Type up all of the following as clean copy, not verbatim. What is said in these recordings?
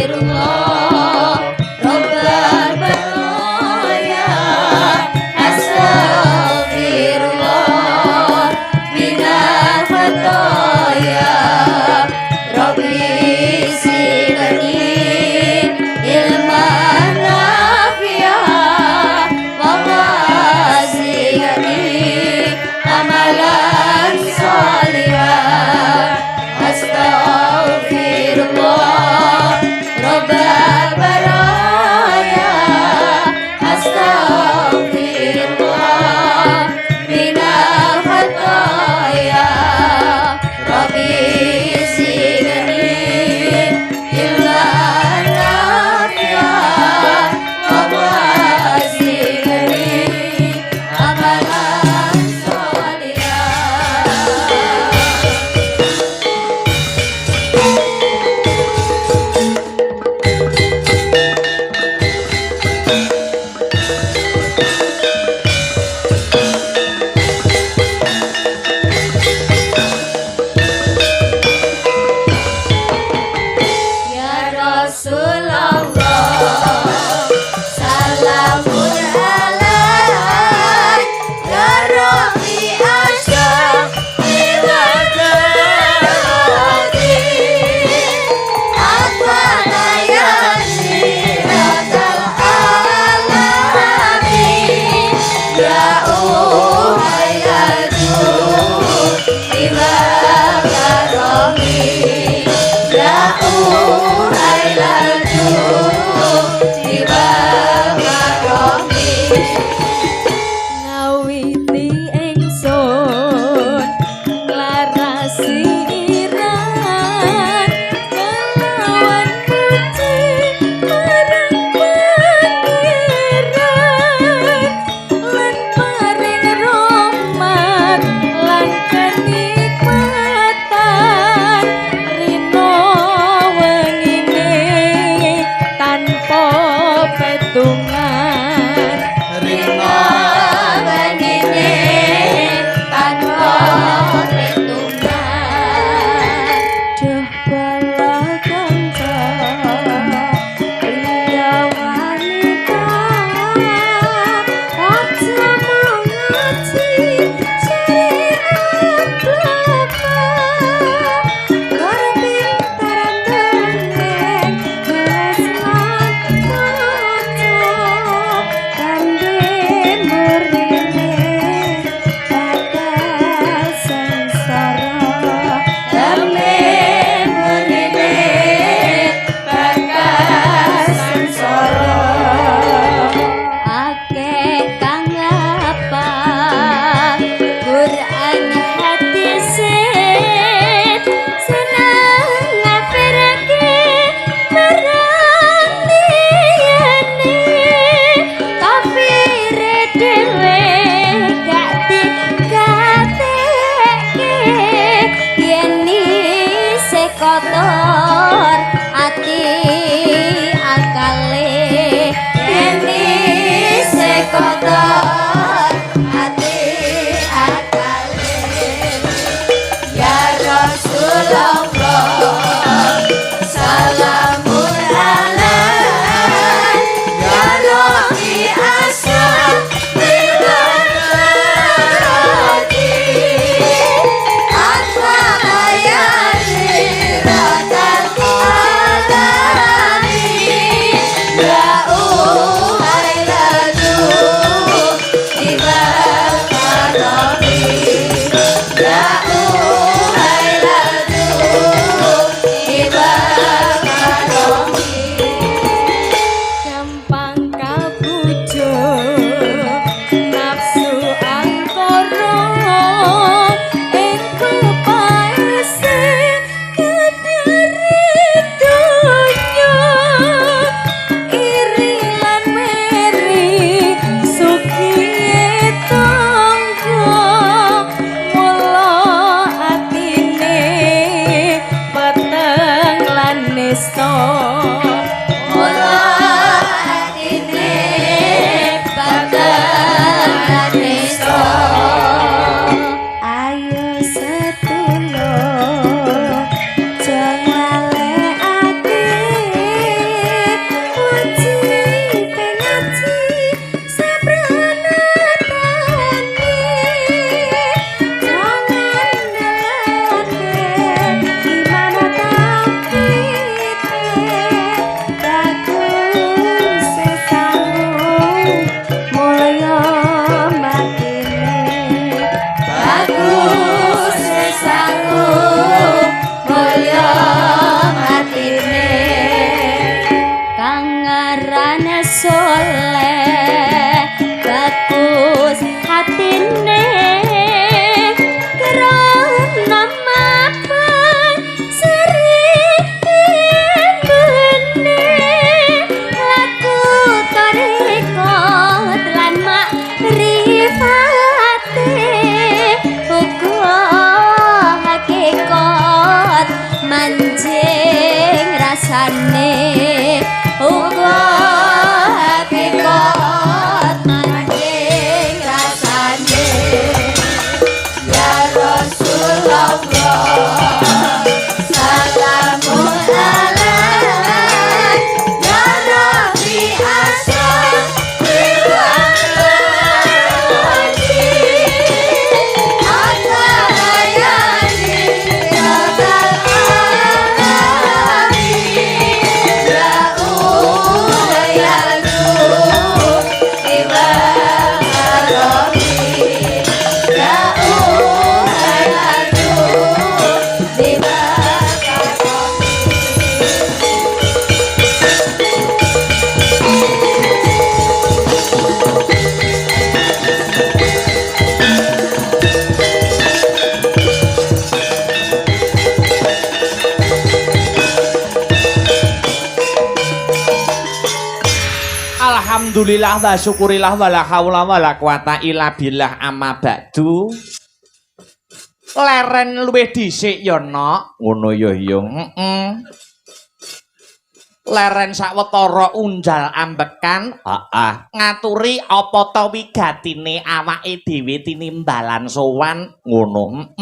Astagfirullah Rabbal baraya. Astagfirullah minal khataya. Rabbi zidni ilman soleh bagus hatine kerana mapan seribene laku tarekot lan makrifate uga hakikat manjing rasane uga hakikat manjing rasane ya Rasulullah salamun alaik ya Nabi asal Alhamdulillah wa syukurillah wa la haula wa la quwata illa billah amma ba'du. Leren luwih dhisik ya nok. Ngono ya ya. Leren sawetara unjal ambekan, ngaturi apa ta wigatine awake dhewe tinimbalan sowan ngono.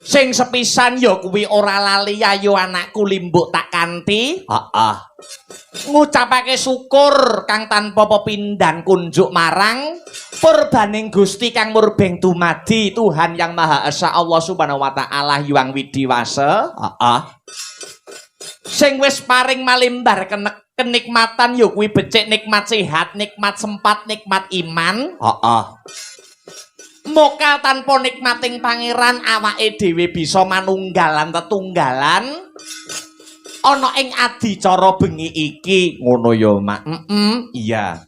Sing sepisan ya kuwi ora lali ayo anakku limbuk tak kanthi. Ngucapake syukur kang tanpa pepindhan kunjuk marang purbaning Gusti kang murbeng dumadi Tuhan yang Maha Esa Allah Subhanahu wa taala Hyang Widiwasa. Sing wis paring malimbar kenikmatan ya kuwi becik nikmat sehat, nikmat sempat, nikmat iman. Mokal tanpa nikmating pangeran awake dhewe bisa manunggalan tetunggalan ana ing adicara bengi iki ngono ya Mak. Iya.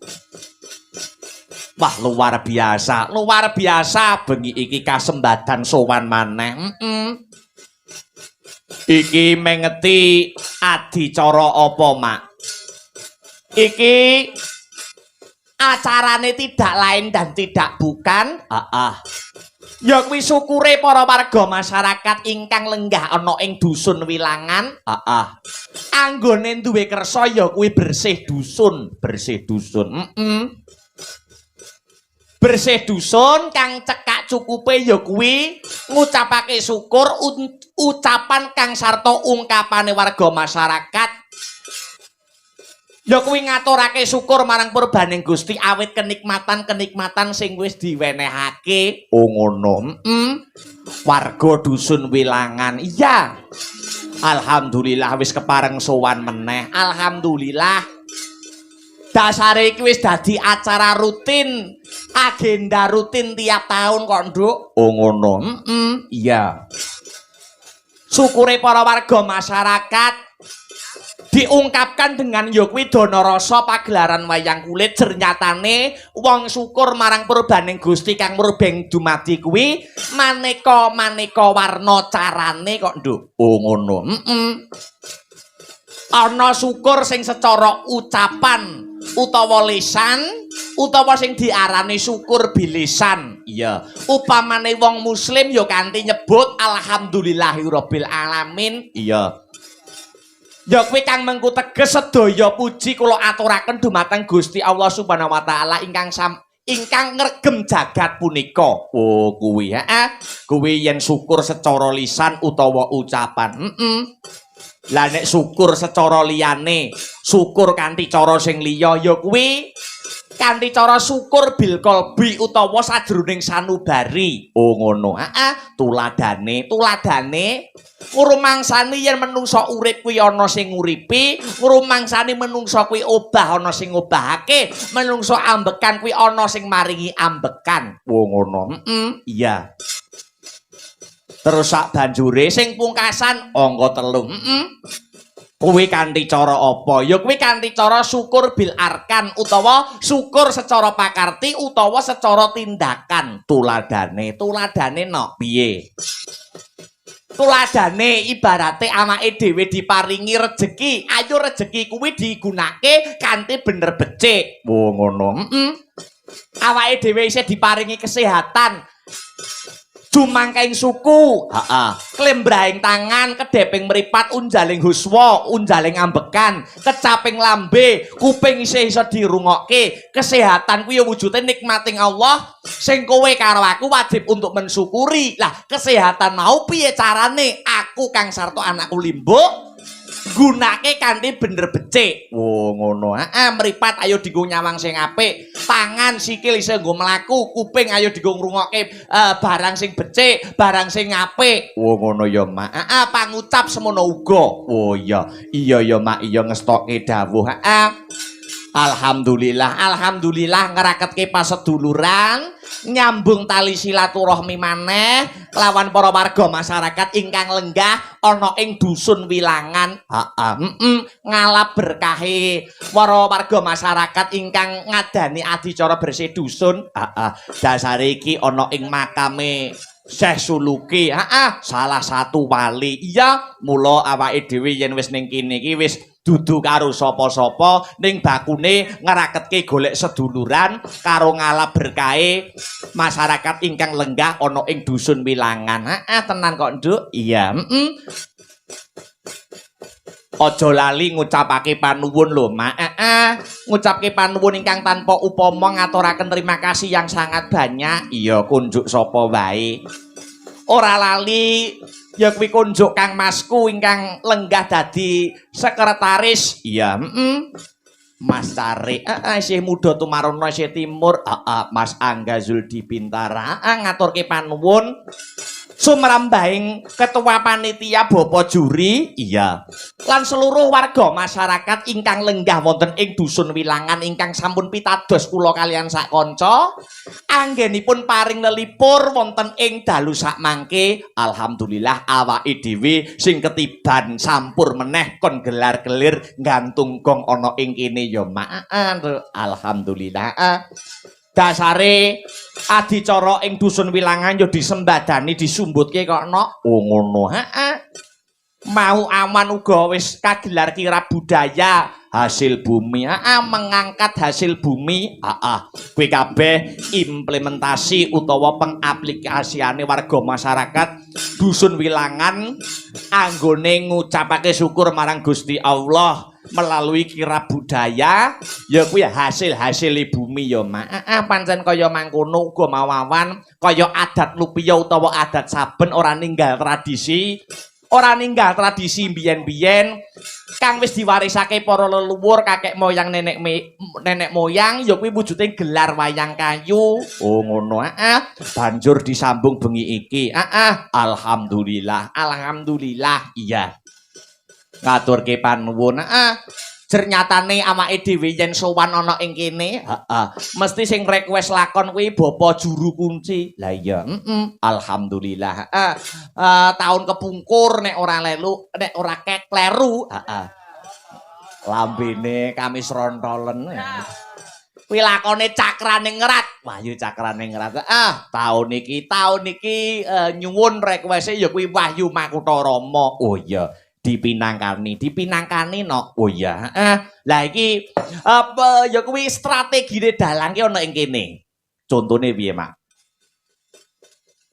Wah luar biasa bengi iki kasembadan sowan maneh. Iki mengeti adicara apa Mak? Iki acarane tidak lain dan tidak bukan ya kuwi syukure para warga masyarakat ingkang lenggah ana ing dusun Wilangan. Anggone duwe kersa ya kuwi bersih dusun. Bersih dusun kang cekak cukupe ya kuwi ngucapake syukur ucapan kang sarta ungkapane warga masyarakat. Ya kuwi ngaturake syukur marang purbaning Gusti awit kenikmatan sing wis diwenehake. Oh ngono. Warga dusun Wilangan. Iya. Alhamdulillah wis kepareng sowan meneh. Alhamdulillah. Dasare iki wis dadi acara rutin, agenda rutin tiap tahun kok, Nduk. Oh ngono. Iya. Syukure para warga masyarakat diungkapkan dengan ya kuwi dana rasa pagelaran wayang kulit jernyatane wong syukur marang purbaning Gusti kang murbeng dumadi kuwi maneka warna carane kok Nduk. Oh ngono. Ana syukur sing secara ucapan utawa lisan utawa sing diarani syukur bilisan. Iya. Upamane wong muslim ya kanthi nyebut alhamdulillahirabbil alamin. Iya. Ya kuwi kang mengku teges sedaya puji kula aturaken dumateng Gusti Allah Subhanahu wa taala ingkang ngregem jagat punika. Oh kuwi kuwi yen syukur secara lisan utawa ucapan. Lah nek syukur secara liyane, syukur kanthi cara sing liya ya kuwi kanthi cara syukur bil qalbi utawa sajroning sanubari. Oh ngono. Tuladane ngrumangsani yen menungsa urip kuwi ana sing nguripi, ngrumangsani menungsa kuwi obah ana sing ngobahake, menungsa ambekan kuwi ana sing maringi ambekan. Oh ngono. Iya. Terus sak banjure sing pungkasan angka 3. Kuwi kanthi cara apa? Ya kuwi kanthi cara syukur bil arkan utawa syukur secara pakarti utawa secara tindakan. Tuladane no piye? Tuladane ibarate awake dhewe diparingi rejeki, ayo rejeki kuwi digunakake kanthi bener becik. Oh ngono. Awake dhewe isih diparingi kesehatan. Jumangkaing suku, klembrahing tangan, kedeping meripat, unjaling huswa, unjaling ambekan, kecaping lambe, kuping isih iso dirungokke. Kesehatan kuwi ya wujude nikmating Allah sing kowe karo aku wajib untuk mensyukuri. Lah, kesehatan mau piye carane? Aku Kang Sarto anakku Limbuk gunake kanthi bener becik. Oh ngono. Mripat ayo dienggo nyawang sing apik, tangan sikil isih nggo mlaku, kuping ayo dienggo ngrungokke barang sing becik, barang sing apik. Oh ngono ya, Mak. Pangucap semono uga. Oh iya. Iya ya, Mak, iya ngestokke dawuh. Alhamdulillah ngeraketke paseduluran, nyambung tali silaturahmi maneh lawan para warga masyarakat ingkang lenggah ana ing dusun Wilangan. Ngalap berkahe para warga masyarakat ingkang ngadani adicara bersih dusun. Dasare iki ana ing makame Syekh Suluki, salah satu wali. Iya, mula awake dhewe yen wis ning kene iki wis dudu karo sapa-sapa ning bakune ngeraketke golek seduluran karo ngalap berkahe masyarakat ingkang lenggah ana ing dusun Wilangan. Tenan kok, Nduk. Iya, Aja lali ngucapake panuwun lho, Mak. Ngucapke panuwun ingkang tanpa upama ngaturaken terima kasih yang sangat banyak. Iya, kunjuk sapa wae. Ora lali ya kuwi kunjuk Kang Masku ingkang lenggah dadi sekretaris. Iya, Mas Tarik, isih muda tumarono isih timur. Mas Angga Zuldi Bintara, ngaturke panuwun sumrambahing ketua panitia Bapak juri, iya, lan seluruh warga masyarakat ingkang lenggah wonten ing dusun Wilangan ingkang sampun pitados kula kalian sak kanca anggenipun paring lelipur wonten ing dalu sak mangke. Alhamdulillah awake dhewe sing ketiban sampur meneh kon gelar-gelir nggantung gong ana ing kene ya, Mak. Alhamdulillah. Dasare adicara ing dusun Wilangan ya disembadani disumbutke kok nok. Oh ngono. Mau aman uga wis kagelar kirab budaya hasil bumi. Mengangkat hasil bumi. Kuwi kabeh implementasi utawa pengaplikasiane warga masyarakat dusun Wilangan anggone ngucapake syukur marang Gusti Allah melalui kirab budaya ya kuwi hasil bumi ya, Mak. Pancen kaya mangkono uga mawawan kaya adat lupiya utawa adat saben ora ninggal tradisi biyen-biyen kang wis diwarisake para leluhur kakek moyang nenek moyang ya kuwi wujude gelar wayang kayu. Oh ngono. Banjur disambung bengi iki. Alhamdulillah. Iya. Ngaturke panuwun. Jernyatane awake dhewe yen sowan ana ing kene, mesti sing request lakon kuwi Bapak Juru Kunci. Lah iya, alhamdulillah. Tahun kepungkur nek ora kleru, lambene kamis rontolen. Kuwi lakone Cakrane Ngrat. Wahyu Cakrane Ngrat. Tahun iki nyuwun request ya kuwi Wahyu Makutha Rama. Oh iya. Dipinangkani no. Oh iya. Lah iki apa ya kuwi strategine dalang ki ana ing kene. Contone piye, Mak?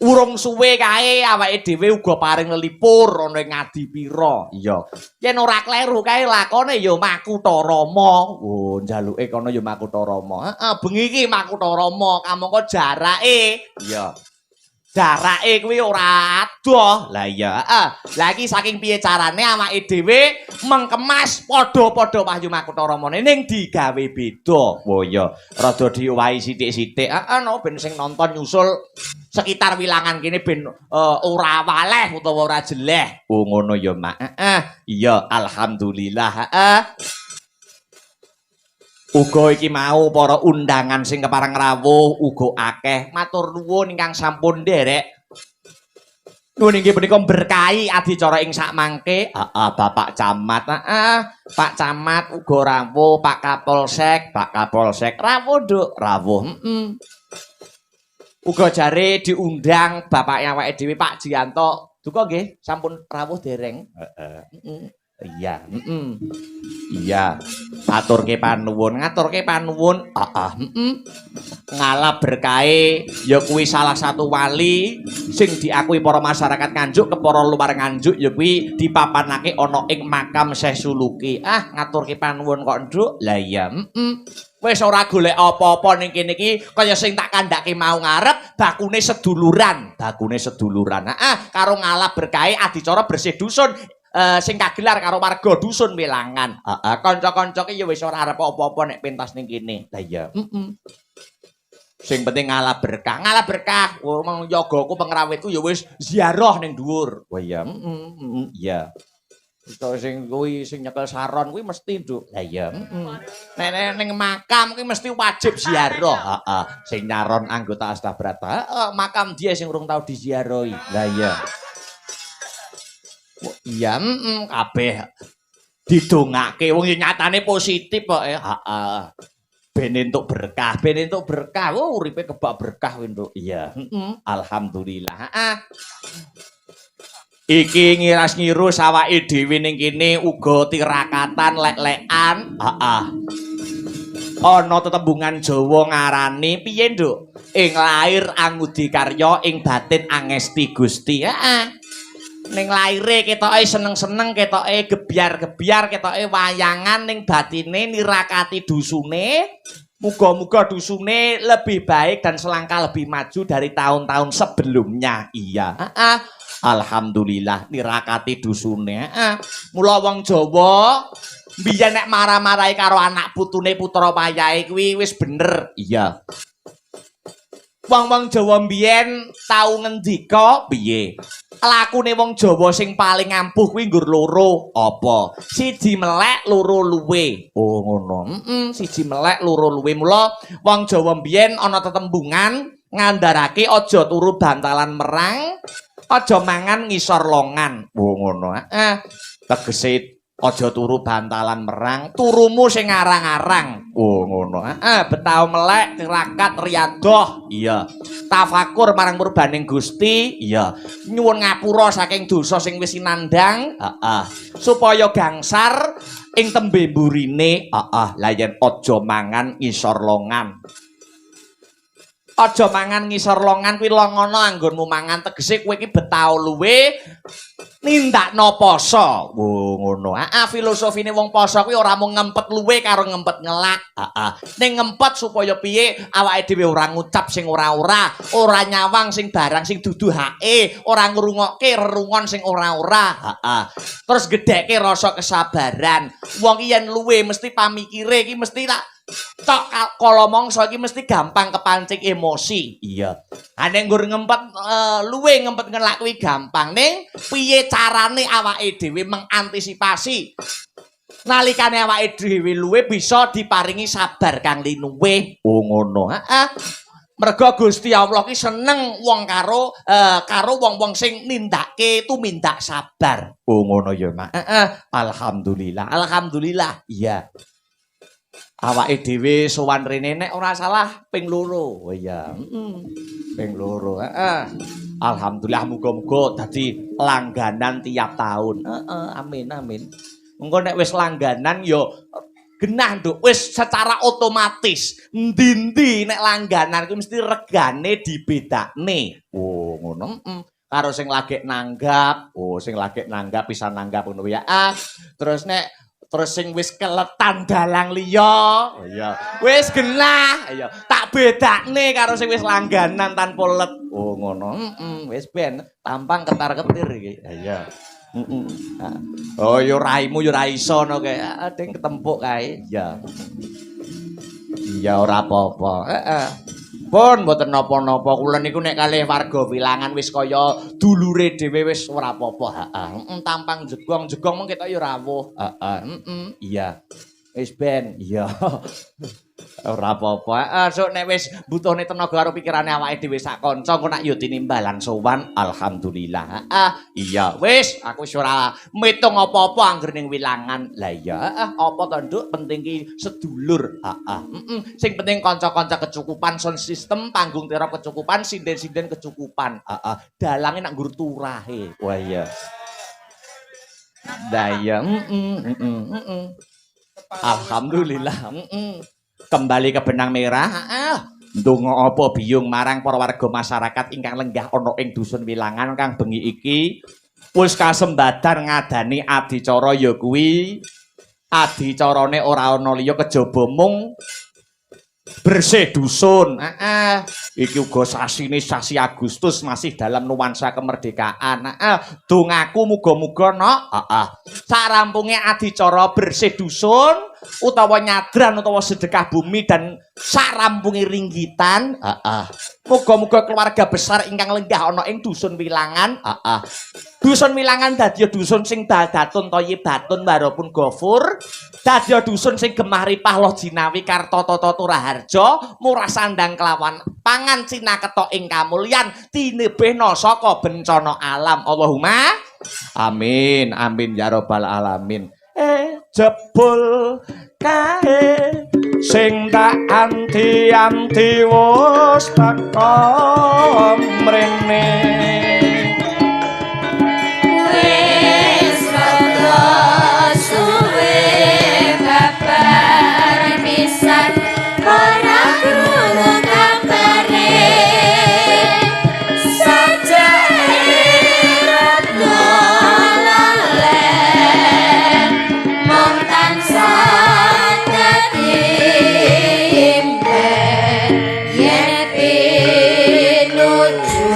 Urung suwe kae awake dhewe uga paring lelipur ana ing Ngadipira. Iya. Yen ora kleru kae lakone ya Makutha Rama. Oh, njaluke kono ya Makutha Rama. Bengi iki Makutha Rama, kamangka jarake. Iya. Jarake kuwi ora adoh. Lah iya, lah iki saking piye carane awake dhewe mengkemas padha-padha Wahyu Makutha Ramane ning digawe beda. Oh iya, rada diowahi sithik-sithik. No ben sing nonton nyusul sekitar Wilangan kene ben ora waleh utawa ora jeleh. Oh ngono ya, Mak. Iya, alhamdulillah. Uga iki mau para undangan sing kepareng rawuh uga akeh. Matur nuwun ingkang sampun nderek Nuwun inggih punika berkahi adicara ing sakmangke. Heeh, Bapak Camat. Heeh, Pak Camat uga rawuh, Pak Kapolsek, rawuh, Nduk. Rawuh. Uga jare diundang bapaknya awake dhewe Pak Jianto. Duka nggih, sampun rawuh dereng. Heeh. Iya, iya. Ngaturke panuwun. Ngala berkahe ya kuwi salah satu wali sing diakui para masyarakat Nganjuk ke para luar Nganjuk ya kuwi dipapanake ana ing makam Syekh Suluki. Ah, ngaturke panuwun kok, Nduk. Lah iya, wis ora golek apa-apa ning kene iki kaya sing tak kandhake mau ngarep bakune seduluran. Heeh, karo ngala berkahe adicara bersih dusun. Sing kagelar karo warga dusun Wilangan. Heeh, kanca-kanca ki ya wis ora arep apa-apa nek pentas ning kene. Lah iya, sing penting ngalah berkah. Wong yagaku pengrawitku ya wis ziarah ning dhuwur. Oh iya, iya. Itu sing kuwi sing nyekel saron kuwi mesti, Nduk. Lah iya, nek ning makam kuwi mesti wajib ziarah. Heeh, sing nyaron anggota Astabrata. Heeh, makam dia sing urung tau diziarahi. Lah iya. Iya, kabeh didongake wong nyatane positif kok. Heeh. Ben entuk berkah. Oh, uripe kebak berkah kuwi, Nduk. Iya, alhamdulillah. Heeh. Iki ngiras-ngiru awake dhewe ning kene uga tirakatan lek-lekan. Heeh. Ana tetembungan Jawa ngarani piye, Nduk? Ing lair angudi karya, ing batin angesti Gusti. Heeh. Ning laire ketoke seneng-seneng, ketoke gebyar-gebyar, ketoke wayangan, ning batine nirakati dusune. Muga-muga dusune lebih baik dan selangkah lebih maju dari tahun-tahun sebelumnya. Iya. Alhamdulillah nirakati dusune. Mula wong Jawa biyen nek marah-marahi karo anak putune putra payahe kuwi wis bener. Iya. Wong-wong Jawa mbiyen tau ngendika piye? Lakune wong Jawa sing paling ampuh kuwi nggur loro. Apa? Siji melek, loro luwe. Oh ngono. Siji melek, loro luwe. Mula wong Jawa mbiyen ana tetembungan ngandharake aja turu bantalan merang, aja mangan ngisor longan. Oh ngono. Tegese aja turu bantalan merang, turumu sing arang-arang. Oh ngono. Betau melek tirakat riyadoh. Iya. Tafakur marang murbaning Gusti. Iya. Nyuwun ngapura saking dosa sing wis sinandhang. Supaya gangsar ing tembe mburine. Lah yen aja mangan ngisor longan. Aja mangan ngisor longan kuwi longono anggonmu mangan, tegese kowe iki betau luwe nindakno poso. Oh ngono. Filosofine wong poso kuwi ora mung ngempet luwe karo ngempet ngelak. Ning ngempet supaya piye awake dhewe ora ngucap sing ora-ora, ora nyawang sing barang sing dudu hake, ora ngrungokke rerungon sing ora-ora. Terus gedhekke rasa kesabaran. Wong yen luwe mesti pamikire iki mesti tak tok kala mangsa iki mesti gampang kepancing emosi. Iya. Nek nggur ngempet luwe ngempet ngelak kuwi gampang. Ning piye carane awake dhewe mengantisipasi nalikane awake dhewe luwe bisa diparingi sabar kang linuwih. Oh ngono. Merga Gusti Allah ki seneng wong karo wong-wong sing nindake tumindak sabar. Oh ngono ya, Mak. Alhamdulillah. Iya. Awake dhewe sowan rene nek ora salah ping 2. Oh iya. Ping 2. Alhamdulillah muga-muga dadi langganan tiap tahun. Amin. Engko nek wis langganan ya genah, Nduk. Wis secara otomatis ndi-ndi nek langganan kuwi mesti regane dibedakne. Oh ngono. Karo sing lagi nanggap. Oh sing lagi nanggap bisa nanggap ngono ya. Terus sing wis keletan dalang liya. Oh iya. Wis genah. Iya. Tak bedakne karo sing wis langganan tanpa let. Oh ngono. Wis ben tampang ketar-ketir iki. Iya. Oh yo raimu yo ra iso no kae. Ding ketempuk kae. Iya. Iya ora apa-apa. Pun mboten napa-napa. Kula niku nek kalih warga Wilangan wis kaya dulure dhewe wis ora apa-apa. Tampang jegong mung ketok ya rawuh. Iya. Wis ben. Iya. Ora apa-apa. Sok nek wis butuhne tenaga karo pikirane awake dhewe sak kanca kok nak yo tinimbalan sowan alhamdulillah. Iya wis aku wis ora mitung apa-apa angger ning wilangan. Lah iya apa to Nduk penting ki sedulur. Sing penting kanca-kanca kecukupan sound system panggung terop kecukupan sinden-sinden kecukupan. Dalange nak nggur turahe. Wah iya. Lah iya alhamdulillah. Kembali ke benang merah. Ndonga apa biyung marang para warga masyarakat ingkang lenggah ana ing dusun Wilangan kang bengi iki wis kasembadan ngadani adicara ya kuwi adicarane ora ana liya kejaba mung bersih dusun. Iki uga sasine sasi Agustus masih dalam nuansa kemerdekaan. Dongaku muga-muga nok sarampunge adicara bersih dusun utawa nyadran utawa sedekah bumi dan sarampunge ringgitan. Muga-muga keluarga besar ingkang lenggah ana ing dusun Wilangan. Dusun Wilangan dadi dusun sing datun thayyibatun warapun ghafur. Dadi dusun sing gemah ripah loh jinawi karta tata turaharja murah sandang kelawan pangan cinaketok ing kamulyan tinebehna saka bencana alam. Allahumma amin amin ya rabbal alamin. Jebul kae sing tak anti-anti wis teko mrene. Wis rada suwe kabar pisan ora krungu kabare sajake rada lalen mung tansah dadi impen yen pinuju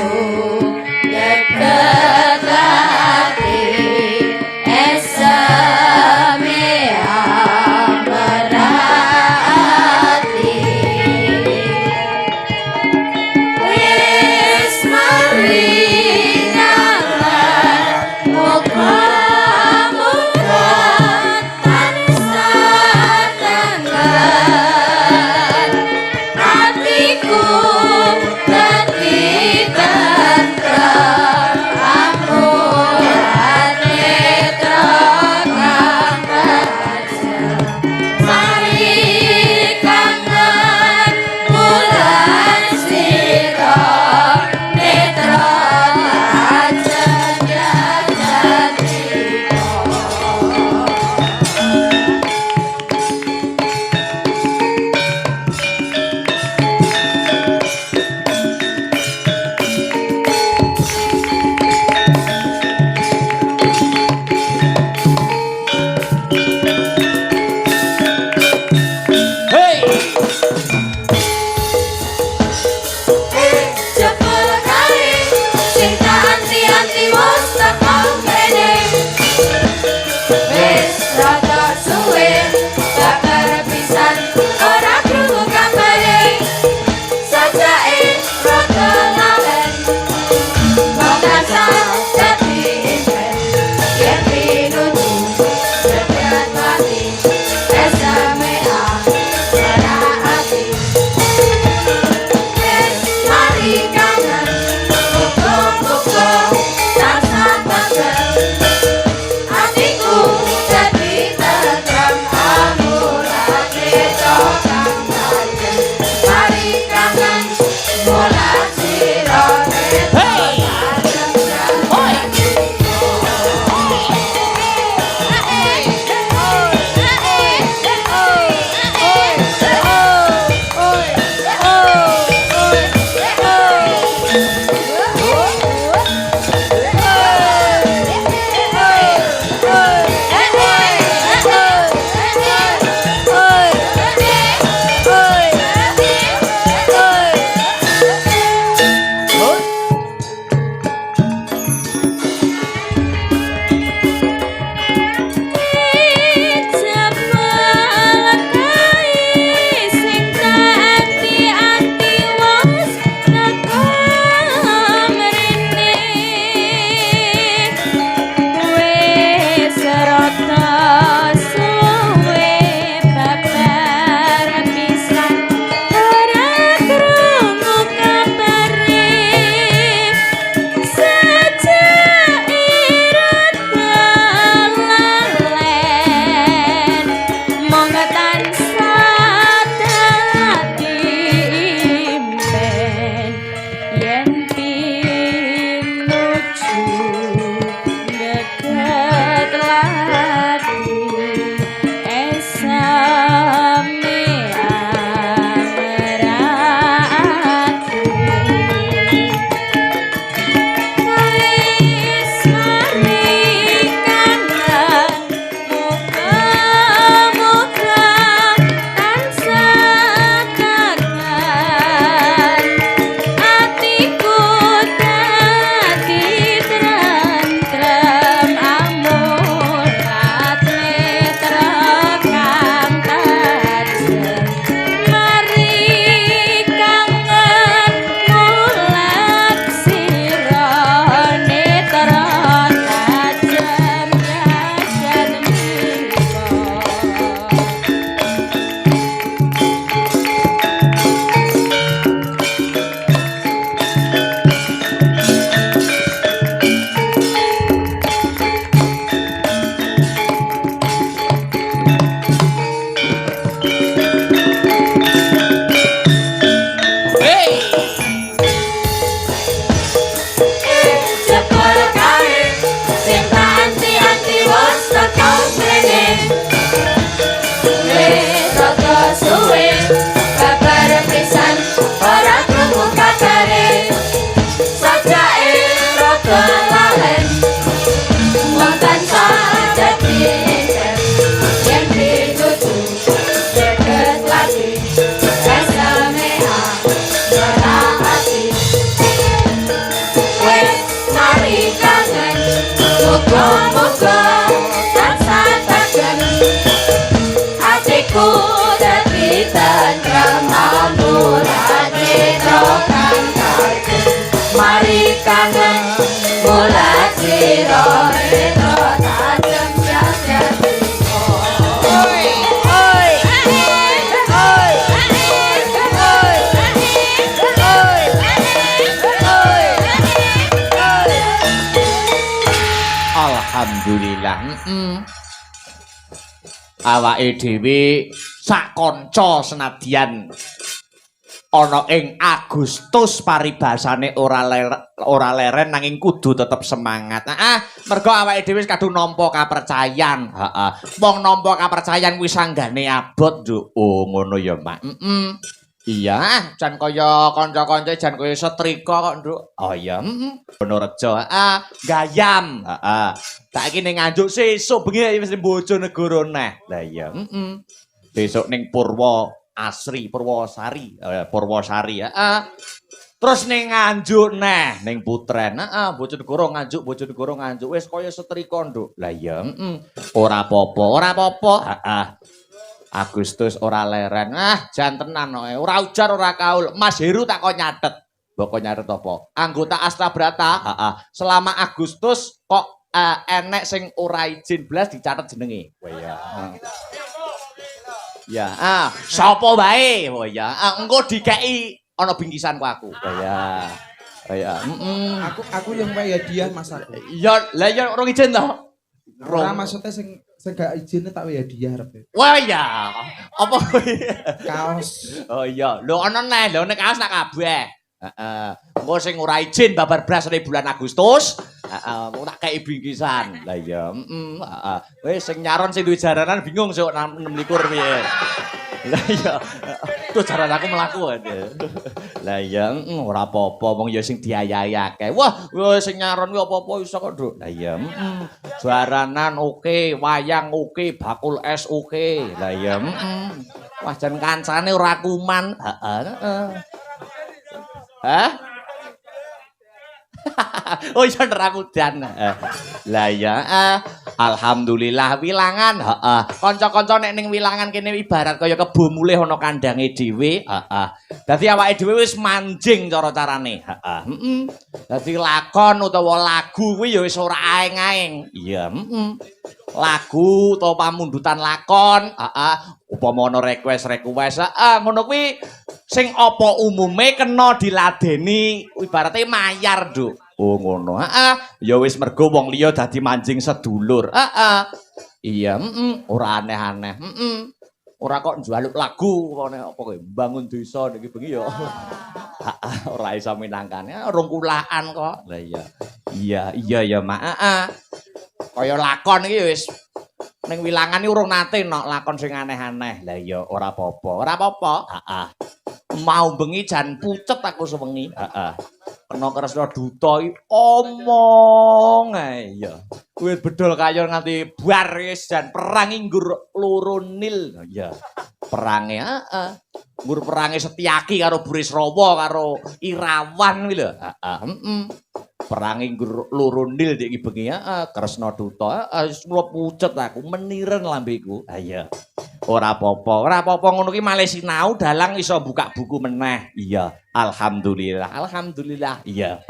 rada suwe babar pisan ora krungu kabare sajake rada lalen wong tansah dadi enten yen dituju deket lagi sasamea ora ati wes mari kangen muga-muga tansah tagen atiku dadi tentrem amurane rokan kaje mari kangen mula sira retro tajem jati oi oi oi Alhamdulillah. Awake dhewe sak kanca senadyan ana ing Agustus paribasane ora leren nanging kudu tetep semangat. Mergo awake dhewe wis kadung nampa kapercayan. Heeh. Wong nampa kapercayan kuwi sanggane abot, Nduk. Oh, ngono ya, Mak. Iya, jan kaya kanca-kanca jan kaya setrika kok, Nduk. Oh iya, Wonorejo. Gayam. Heeh. Saiki ning Nganjuk sesuk bengi wis Bojonegoro neh. Lah iya, besok ning Purwosari, heeh. Terus ning Nganjuk neh, ning Putren. Heeh, Bojonegoro Nganjuk wis kaya setrika, Nduk. Lah iya, ora apa-apa. Heeh. Agustus ora leren. Jan tenan kok. Ora ujar ora kaul. Mas Heru tak kok nyatet. Mbok kok nyatet apa? Anggota Astabrata, heeh. Selama Agustus kok enek sing ora izin blas dicatet jenenge. Oh iya. Ya, sapa bae? Oh iya. Engko dikeki ana bingkisan ku aku. Oh iya. Oh iya. Aku yang wae hadiah Mas aku. Ya, lah ya urung izin to. Ora maksudnya sing gak izinnya tak wae hadiah arep. Wah ya. Apa kuwi? Kaos. Oh iya. Lho ana neh, lho nek kaos tak kabeh. Heeh. Engko sing ora izin babar blas di bulan Agustus, heeh, tak kei bingkisan. Lah iya, heeh. Wis sing nyaron sing duwe jaranan bingung sok 26 piye. Lah iya. Tuh jaran aku mlaku aja. Lah iya, ora apa-apa wong ya sing diayayake. Wah, sing nyaron kuwi apa-apa iso kok, Nduk. Lah iya, jaranan oke, wayang oke, bakul es oke. Lah iya, Wah, jan kancane ora kuman. Heeh. Hah? Oh iya nerakudan. Lah ya, alhamdulillah wilangan, heeh. Kanca-kanca nek ning wilangan kene ibarat kaya kebo mulih ana kandange dhewe, heeh. Dadi awake dhewe wis manjing cara-carane, heeh. Dadi lakon utawa lagu kuwi ya wis ora aeng-aeng. Iya, lagu utawa pamundutan lakon, heeh. Upama ana request, ngono kuwi sing apa umume kena diladeni ibarate mayar, Nduk. Oh ngono. Heeh. Ya wis mergo wong liya dadi manjing sedulur. Heeh. Iya, ora aneh-aneh. Ora kok njaluk lagu apa kowe bangun desa niki bengi ya. Heeh, ora iso minangkane. Rong kulaan kok. Lah iya. Iya ya, Mak. Heeh. Kaya lakon iki wis ning wilangan iki urung nate nok lakon sing aneh-aneh. Lah iya ora apa-apa. Heeh. Mau bengi jan pucet aku sewengi. Heeh. Kena Kresna Duta iki omong ae ya. Kuwi bedol kayon nganti bar wis jan perang nggur loro nil. Ya. Perange heeh. Nggur perange Setyaki karo Burisrawa karo Irawan kuwi lho. Heeh. Perange nggur loro nil iki bengi heeh. Kresna Duta wis mulo pucet aku meniren lambeku. Ha iya. Ora apa-apa ngono ki malih sinau dalang iso buka buku meneh. Iya, alhamdulillah. Iya.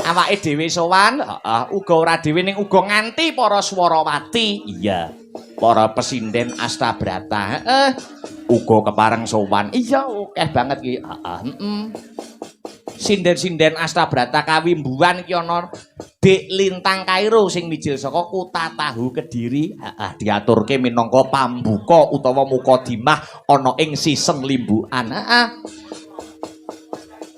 Awake dhewe sowan, heeh, uga ora dhewe ning uga nganti para swarawati. Iya. Para pesinden Astabrata, heeh. Uga kepareng sowan. Iya, akeh banget ki. Heeh, Sinden-sinden Astabrata kawimbuan ki ana Dik Lintang Kairo sing mijil saka Kota Tahu Kediri, heeh, diaturke minangka pambuka utawa mukadimah ana ing Siseng Limbukan, heeh.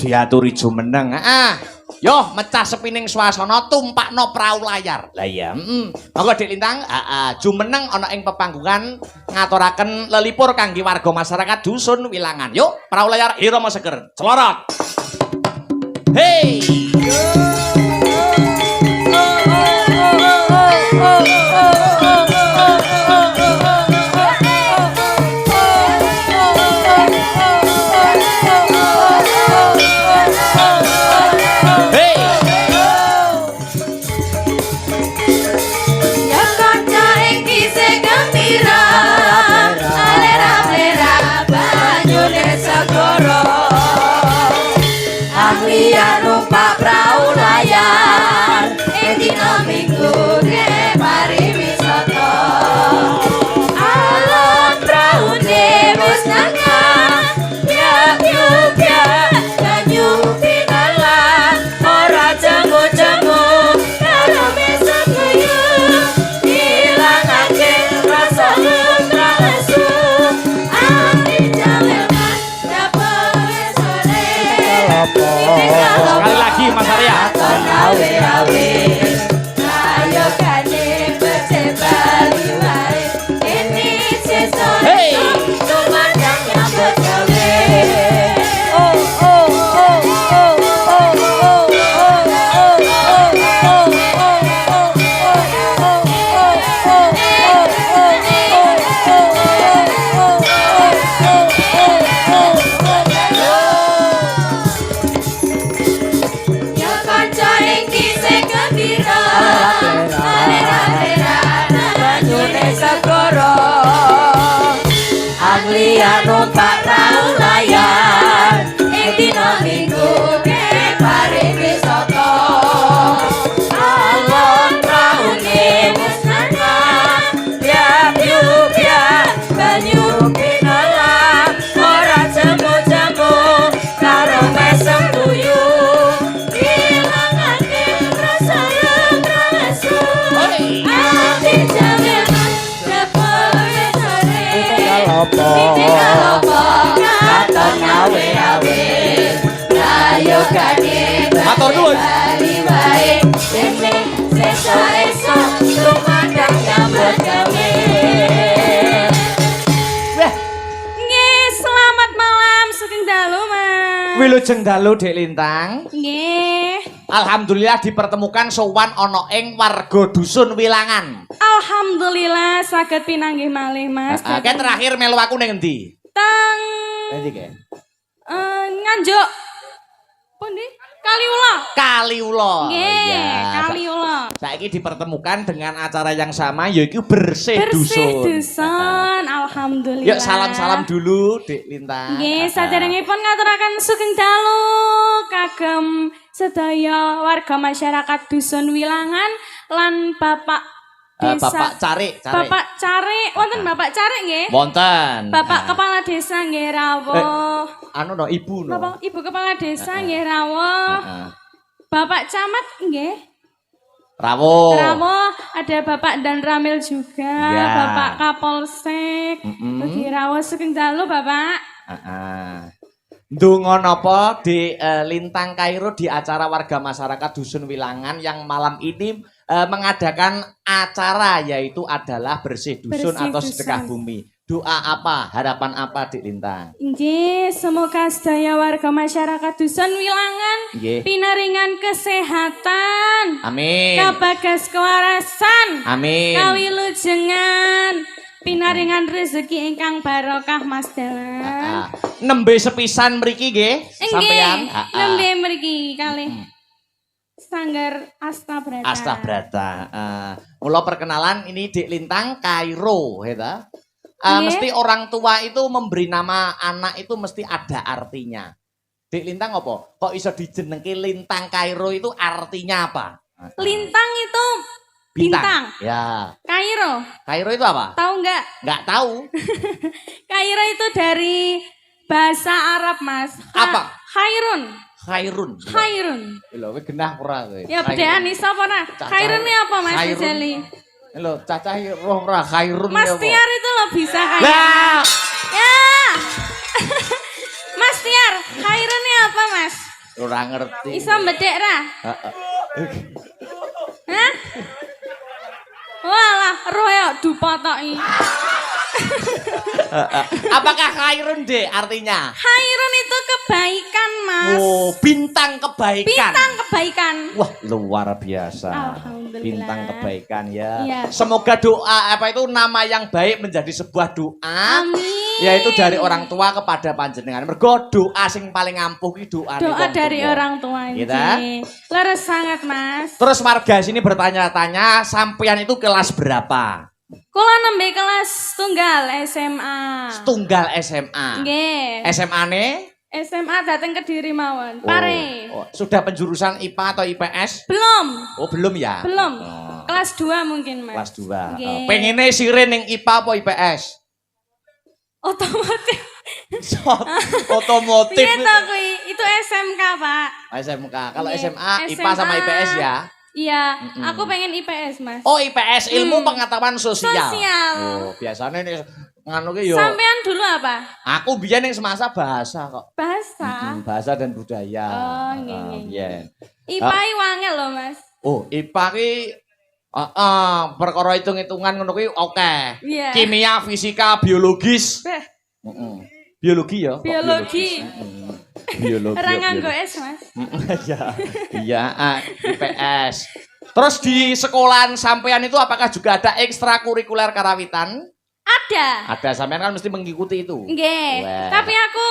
Diaturi jumeneng, heeh. Yo, mecah sepining swasana tumpakno prau layar. Lah iya, Monggo Dik Lintang, jumeneng ana ing pepanggungan ngaturaken lelipur kangge warga masyarakat dusun Wilangan. Yuk, prau layar Irama Seger. Celorot. Hey. Numpak prau layar dina minggu ge mari wisata alon praune wis nangah ya banyu pinalan ora jemu-jemu karo besok kuyu ilangake rasa lesu ati jaleman dapet sore Sekali lagi Mas Arya. Awe-awe ayo kane becebali wae ini sesone tumandang nyambut gawe numpak prau layar dina minggu ke pari wisata alon praune wis nangah biak banyu pinalan ora jemu-jemu karo mesem kuyu ilangake rasa lesu ati jaleman dapet sore katon awe-awe ayo kane Matur nuwun. bali wae dene sesuk tumandang nyambut gawe Nggih, selamat malam Sugeng dalu, Mas. Wilujeng dalu Dik Lintang. Nggih. Alhamdulillah dipertemukan sowan ana ing warga dusun Wilangan. Alhamdulillah saged pinanggih malih, Mas. Kan terakhir melu aku ning endi? Teng Endi ke? Nganjuk. Pundi? Kaliula. Kaliula. Nggih, Kaliula. Saiki dipertemukan dengan acara yang sama yaitu bersih Bersih dusun. dusun. Alhamdulillah. Yuk salam-salam dulu Dik Lintang. Nggih, saderengipun ngaturaken sugeng dalu kagem sedaya warga masyarakat dusun Wilangan lan Bapak Desa. Bapak Carik. Bapak Carik, wonten Bapak Carik nggih? Wonten. Bapak Kepala Desa nggih rawuh. Anu no ibu no. Bapak Ibu Kepala Desa nggih rawuh. Bapak Camat nggih? Rawuh. Rawuh, ada Bapak Dan Ramil juga, Ya. Bapak Kapolsek. Nggih rawuh sugeng dalu, Bapak. Ndonga napa di Lintang Kairo di acara warga masyarakat dusun Wilangan yang malam ini mengadakan acara yaitu adalah bersih dusun Bersih atau dusun. sedekah bumi. Doa apa? Harapan apa Dik Lintang? Nggih, semoga sedaya warga masyarakat dusun Wilangan Nggih. pinaringan kesehatan, Amin. kabagas kewarasan, Amin. kawilujengan, pinaringan rezeki ingkang barokah Mas Dalang. Nembe sepisan mriki nggih sampeyan. Nggih, nembe mriki kalih Sanggar Astabrata. Astabrata. Mula perkenalan ini Dik Lintang Kairo, ya. Nggih. Mesti orang tua itu memberi nama anak itu mesti ada artinya. Dik Lintang apa? Kok iso dijenengke Lintang Kairo itu artinya apa? Lintang itu bintang. Ya. Kairo, Kairo itu apa? tahu nggak? Nggak tahu. Kairo itu dari bahasa Arab, Mas. Apa? Khairun. Khairun. Khairun. Lho, kowe genah ora kowe. Ya bedean iso apa nah? Khairun ini apa Mas Khairun. Jali? Lho, cacah roh ora Khairun Mas ya apa? Tiar itu lo bisa kayak. Lah, Ya. Mas Tiar, Khairun ini apa Mas? ora ora ngerti. Iso mbedek ra? Heeh. Hah? Walah, roh ya dipotoki. Apakah khairun, Dek, artinya? Khairun itu kebaikan, Mas. Oh, bintang kebaikan. Bintang kebaikan. Wah, luar biasa. Alhamdulillah. Bintang kebaikan ya. Iya. Semoga doa apa itu nama yang baik menjadi sebuah doa. Amin. Yaitu dari orang tua kepada panjenengan. Mergo doa sing paling ampuh ki doa Doa dari orang tua Gitu. ini. Leres sangat, Mas. Terus warga sini bertanya-tanya, sampean itu kelas berapa? Kula nembe kelas tunggal SMA. Tunggal SMA. Nggih. SMA-ne? SMA datang Kediri mawon. Pare. Oh, sudah penjurusan IPA atau IPS? Belum. Oh, belum ya? Belum. Oh, Kelas 2 mungkin, Mas. kelas 2. Nggih. Pengennya sirin ning IPA apa IPS? Otomotif. Otomotif. Piye to kuwi? Itu SMK, Pak. SMK. Kalau Nggih. SMA, IPA sama IPS ya? Iya, aku pengen IPS, Mas. Oh, IPS, ilmu pengetahuan sosial. Sosial. Oh, biasanya nih nganu ki yo. Sampean dulu apa? Aku biyen ning semasa bahasa kok. Bahasa. Bahasa dan budaya. Oh, nggih, nggih. Biyen. IPA wangel loh, Mas. Oh, IPA ki perkara hitung-hitungan ngono kuwi oke. Iya. Kimia, fisika, biologis. Beh, Biologi ya? Kok biologi. Biologi. Ora ya, nganggo biologi. S, Mas. Iya. Iya, IPS. Terus di sekolahan sampean itu apakah juga ada ekstrakurikuler karawitan? Ada. Ada, sampean kan mesti mengikuti itu. Nggih. Wah. Tapi aku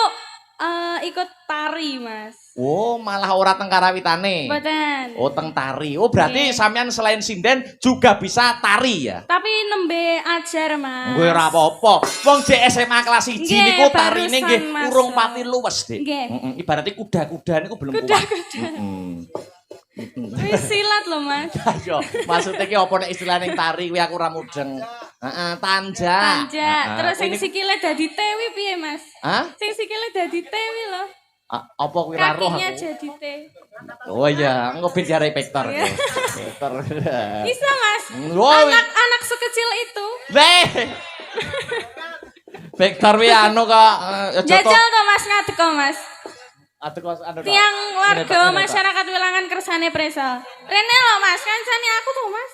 ikut tari, Mas. Oh, malah ora teng karawitane. Mboten. Oh, teng tari. Oh, berarti Nggih. sampean selain sinden juga bisa tari ya? Tapi nembe ajar, Mas. Gue ora apa-apa. Wong jek SMA kelas 1 Nggih, niku tarine barusan nggih masuk. urung pati luwes, Dik. Nggih. Ibaratnya kuda-kuda niku belum kuat. Kuda-kuda. Wis silat loh, Mas. Ayo, maksudnya ki apa nek istilah ning tari kuwi aku ora mudeng. Heeh, tanja. Tanja. Terus sing Ini- sikile dadi tewi piye, Mas? Hah? Sing sikile dadi tewi loh. Apa kuwi ra roh Kakinya aku? jadi T. Oh iya, engko ben diarai vektor. Iya. Vektor. Bisa, Mas. Wow. Anak-anak sekecil itu. Weh. Vektor wi anu kok Jajal to, Mas, ngadeg kok, Mas. Aduh kok anu. Tiang warga Ini, Pak. masyarakat Wilangan kersane Presal. Rene lho, Mas, kancane aku tuh, Mas.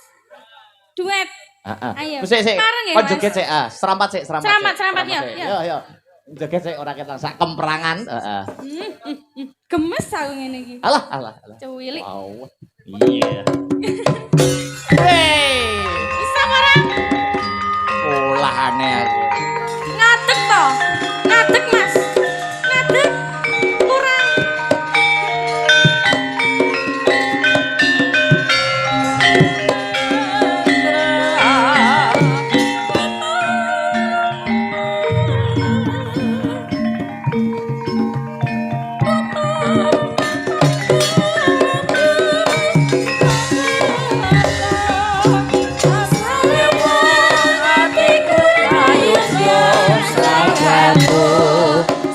Duet. Heeh. Ayo. Wis sik. Bareng ya, Kon Mas? joget sik, serampat sik, serampat. Serampat, sik, serampat, sik. yo. Yo. Joget sik ora ketan sak kemperangan, heeh. Gemes aku ngene iki. Alah. Cuwilik. Wow. Iya. Hey. Bisa orang Olahane aku. ngadeg to. Ngadeg, Mas. Ngadeg. Kurang.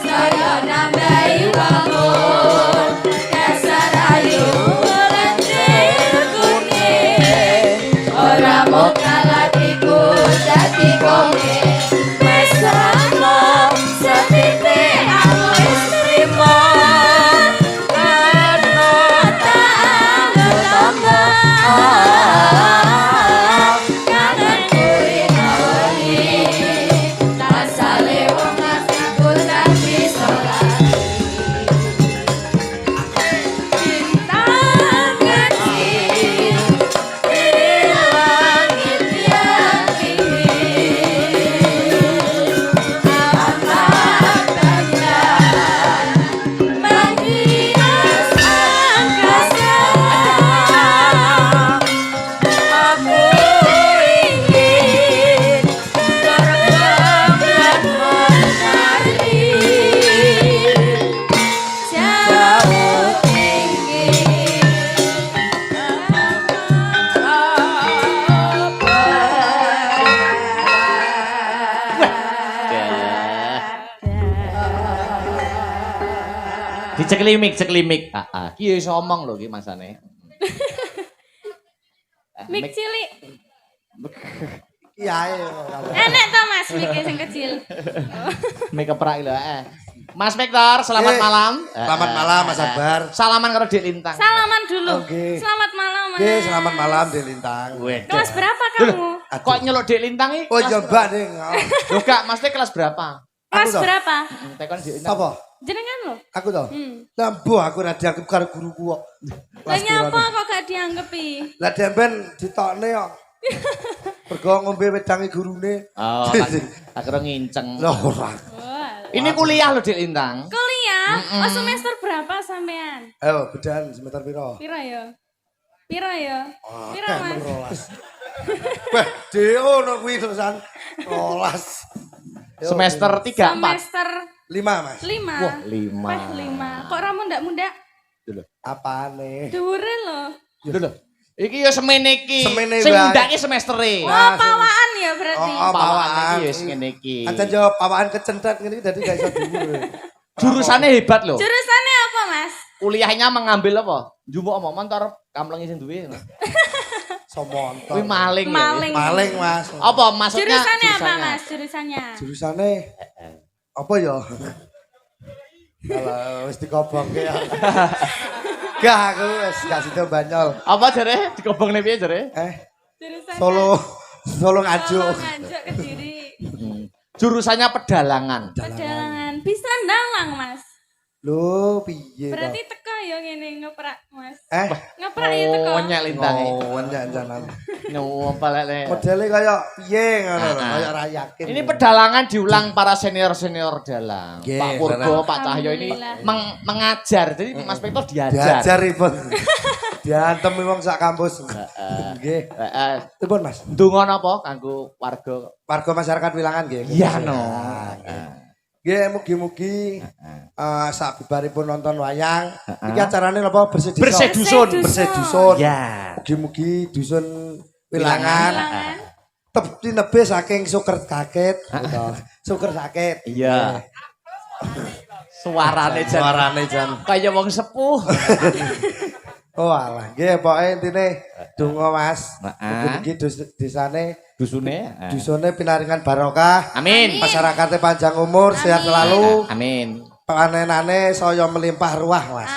Saya nambahi wangun dasar ayu melentir kuning ora mau kalah iku dadi komik wis ono setitik aku wis trimo karena tak tambah kangen kuwi ngawani asale wong aku tak bisa lagi bintang kecil di langit yang tinggi amat tanda menghias angkasa aku ingin terbang dan menari jauh tinggi Diceklimik. Ki iso omong lho ki masane. Mik cilik. Iya, iya. Enek to, Mas, mik sing kecil. Mik keprak lho Mas Victor, selamat malam. Selamat malam Mas Akbar. Salaman karo Dik Lintang. Salaman dulu. Oke. Selamat malam, Mas. Oke, selamat malam Dek Lintang. Kelas berapa kamu? Kok nyeluk Dik Lintang iki? Oh coba deh. Loh gak, Mas Teh kelas berapa? Kelas Aku toh. berapa? Tekon Dik Lintang. Apa? Jenengan lo? Aku toh. Hmm. Lampu aku ra dianggep karo guruku kok. Lah nyapa kok gak dianggepi? Lah demben ditokne kok. Pergo ngombe wedange gurune. Oh, akhirnya nginceng. Lah ora. Wah. Ini kuliah loh Dik Lintang. Kuliah? Oh semester berapa sampean? Ayo bedan semester piro? Pira ya? Pira ya? Pira Mas? Wah, deo no kuwi terusan. 12. Semester 3 4. Semester 5 Mas. 5. Wah, 5. Wah, 5. Kok ra mundak-mundak? Apane? Dhuwure lho. Lho. Iki ya semene iki. Semene Sing wae. ndake semestere. Oh, pawaan ya berarti. Oh, Pawaan pawaan. iki wis ngene iki. Aja jawab pawaan kecentet ngene iki dadi gak iso dhuwur. Jurusane hebat loh. Jurusannya apa, Mas? Kuliahnya mengambil apa? Njupuk apa motor kamlengi sing duwe. Somontor. Kuwi maling ya. Maling. Maling Mas. Apa maksudnya? Jurusannya apa, Mas? Jurusannya. Jurusane apa ya? Kalau wis dikobongke ya. Gak aku wis gak sido banyol. Apa jare? Dikobongne piye jare? Jurusannya Solo ngajuk. Nganjuk Kediri. Jurusannya pedalangan. Pedalangan. Bisa ndalang, Mas. Lho piye to? Berarti teka ya ngene ngeprak, Mas. Oh, Ngeprak ya teka. Nyek lintange. Nyek janan. No, palek. Modele kaya piye ngono lho, kaya ra yakin. Ini pedalangan diulang para senior-senior dalang. Nggih, Pak Purbo, bener. Pak Cahyo ini Alhamdulillah. mengajar. Jadi Mas Victor diajar. diajaripun. Diantem wong sak kampus. Nggih. Heeh. Pripun Mas? Ndonga napa kanggo warga? Warga masyarakat Wilangan nggih. Iya no. Nggih, mugi-mugi sak bibaripun nonton wayang, iki acarane napa bersih desa. Bersih dusun. Bersih dusun. Ya. Mugi-mugi dusun Wilangan Wilangan. tepi nebe saking suker kaget, suker sakit. Iya. Suarane jan. Suarane jan. Kaya wong sepuh. Oh alah, nggih pokoke intine donga Mas. Heeh. Mugi desane Dusune. dusune pinaringan barokah. Amin. Masyarakatnya panjang umur, sehat selalu. Amin. Panenane saya melimpah ruah, Mas.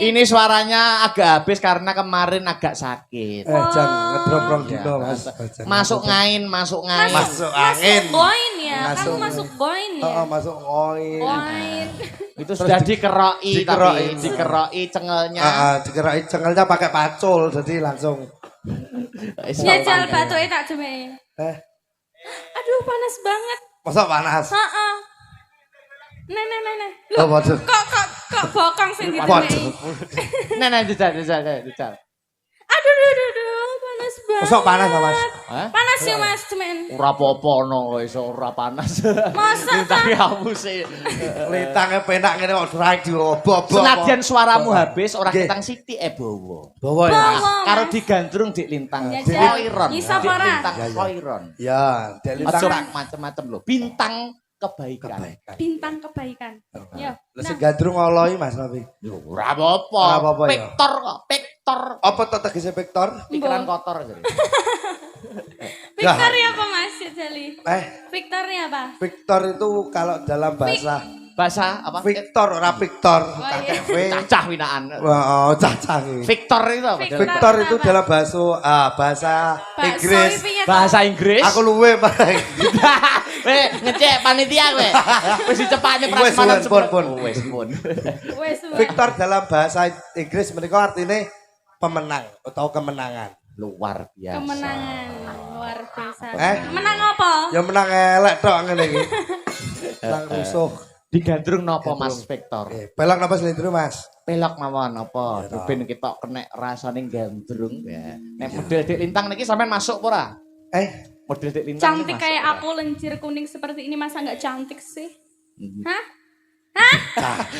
Ini suaranya agak habis karena kemarin agak sakit. Jan ngedrop rong dino, Mas. Masuk ngain, masuk ngain. Masuk angin. Masuk boin ya. Masuk. Kamu masuk boin ya. Heeh, masuk oin. Boin. Itu sudah dikeroki dikeroki. tapi dikeroki cengelnya. Heeh, dikerai cengelnya pakai pacul, jadi langsung. Ya jal batuke tak jeme. Aduh panas banget. Masa panas? Heeh. Nah. Oh, waduh. Kok bokong sing Waduh. diteme. Nah, jajal. Aduh, panas banget. Masa panas, Mas? Hah? Panas ya Mas, cemen. Ora apa-apa no iso ora panas. Masa Tapi kamu sih. Litange penak ngene kok drai diobo-obo. Senadyan suaramu habis ora Nggih. ketang siti bowo. Bawa ya. Bawa. Karo Mas. digandrung Dik Lintang. Ya, Dik Jal. Koiron. Nyisap Dik ora? Lintang Ya, ya. Koiron. Ya, Dek Aja Lintang. macam-macam lho. Bintang kebaikan. Bintang kebaikan. Ya. Lah sing gandrung oloi Mas Novi. Yo ora apa-apa. Ora apa-apa ya. Vektor kok, vektor. Apa to tegese Victor? Pikiran kotor jadi. Victoria apa Mas Jali? Victoria apa? Victor itu kalau dalam bahasa Bahasa apa? Victor ora Victor, kakek V. Cacah winaan. Wah, oh, cacah iki. Victor itu apa? Victor. Victor itu apa? dalam bahasa Inggris. Bahasa Inggris. Aku luwe, Pak. Ngecek panitia kowe. Wis dicepakne Wes, prasmanan wes, pun. Wis pun. Wes. Victor dalam bahasa Inggris menika artinya pemenang atau kemenangan. Luar biasa. Kemenangan luar biasa. Menang apa? Ya menang elek tok ngene iki. Menang rusuh. Digandrung napa Mas Victor? Pelak napa selindro, Mas? Pelok mawon apa? Ben kita kena rasane gandrung ya. Nek model Dik Lintang niki sampean masuk apa ora? Model Dik Lintang. Cantik masuk kayak ora? aku lenjer kuning seperti ini masa nggak cantik sih? Hah?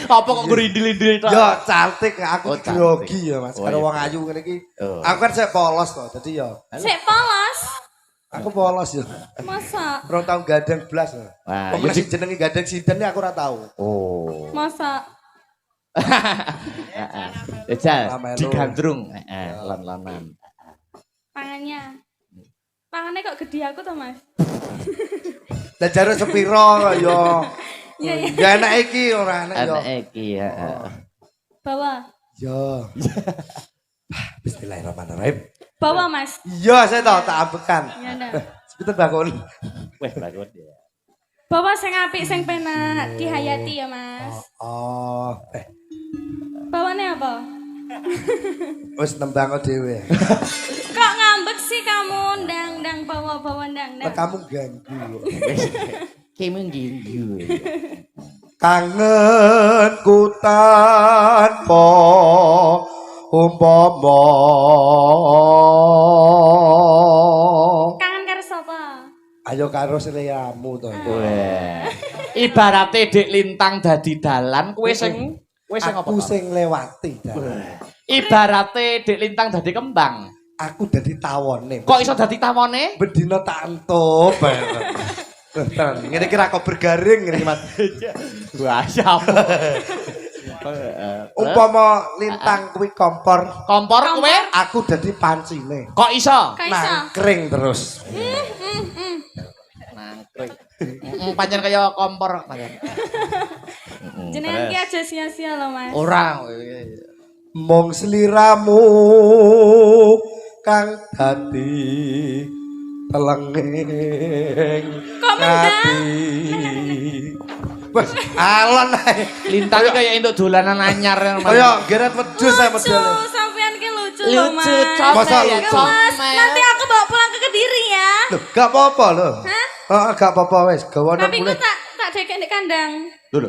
Apa kok ngrindil-indil tok? Ya cantik, aku Oh, cantik. grogi ya, Mas. Oh, Karo iya. wong ayu ngene iki. Oh. Aku kan saya polos kok, dadi ya Sik polos. aku polos ya. Masa? Rong tahun gadang blas. Wah, Pemenang ya sing jenenge gadang sinten aku ora tahu. Oh. Masa? Heeh. Ejal Lamelu. digandrung, lon-lonan. Tangannya. Tangannya kok gede aku tuh Mas? Lah jare sepiro kok ya. Iya, iya. Ya enak iki ora enak yo. Enak iki ya. Bawa. Yo. Bismillahirrahmanirrahim. Bawa, Mas. Iya, saya tahu tak ambekan. Ya ndak. Sebentar bakon. Weh bagus ya. Bawa sing apik sing penak dihayati ya, Mas. Oh, Bawane apa? wis nembang dhewe. Kok ngambek sih kamu? Ndang bawa ndang. Kamu ganggu. Kimi ginggu. Kangenku tanpa umpama. Kangen karo sapa? Ayo karo seleamu to. Weh. Ibarate Dik Lintang dadi dalan kowe sing apa? Aku to? sing lewati dalan. Ibarate Dik Lintang dadi kembang. Aku dadi tawone. Kok iso dadi tawone? Bedino tak entuk bareng. Ngene iki ra kok bergaring ngene Mas. Wah, siapa? Umpama lintang kuwi kompor, Kompor kowe? aku dadi pancine. Kok iso? Kaiso. Nangkring terus. Nangkring. Pancen kaya kompor pancen. Jenengan ki aja sia-sia loh, Mas. Ora. Mung sliramu kang dadi telenging Kok mendang? Wes alon ae. Lintang kaya entuk dolanan anyar. Kaya geret wedhus ae modele. Lucu, sampean ki lucu loh, Mas. Lucu, comel Masa ya, lucu? Mas, comel. nanti aku bawa pulang ke Kediri ya. Loh, gak apa-apa lho. Hah? Heeh, gak apa-apa wis, gawono Tapi ku mulih. tak dekek di kandang. Lho.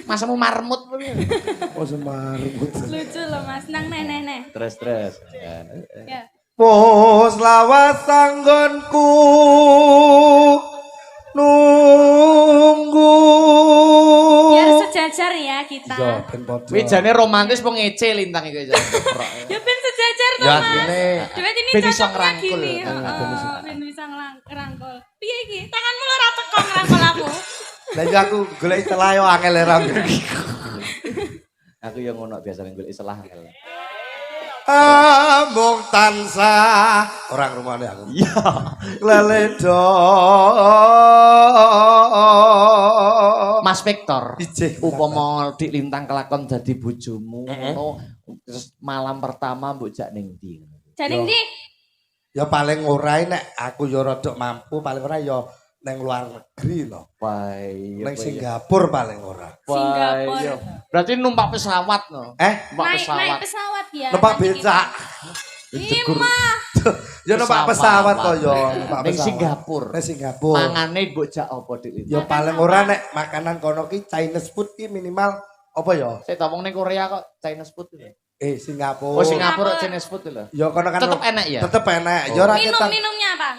Masamu marmut. Oh semarut. Lucu loh, Mas. Nang neh. Terus. Ya. Pos lawas sanggonku nunggu. Biar sejajar ya kita. Iya, ben padha. Wijane romantis wong ngece Lintang iki. Ya ben sejajar toh, Ya, Mas. gini. Duit ini Ben iso cocoknya ngerangkul. gini. Ben Ben bisa ngerangkul. Piye iki? Tanganmu ora teko ngerangkul aku. Lah iya aku golek istilah yo angel ram. Aku yang ngono biasane golek istilah. Mung tansah orang rumahne aku. Iya. Leledo. Mas Victor, Ijih. upama Dik Lintang kelakon dadi bojomu ngono terus malam pertama mbok jak ning ndi? Jaring ndi? Ya paling ora nek aku yo rada mampu paling ora yo neng luar negeri lho. Pai. Neng Singapura paling ora. Singapura. Berarti numpak pesawat no. Numpak Naik pesawat ya. Numpak nanti becak. kita. Imah. Ya numpak pesawat to yo, numpak Ning pesawat. Singapura. Neng Singapura. Mangane mbok jak apa Dik Lintang? Ya paling ora nek makanan kono ki Chinese food ki minimal apa ya? Saya tawong ning Korea kok Chinese food lho. Singapura. Oh Singapura Chinese food lho. Ya kono kan Tetep enak ya? Tetep enak. Ya ora kita Minumnya apa?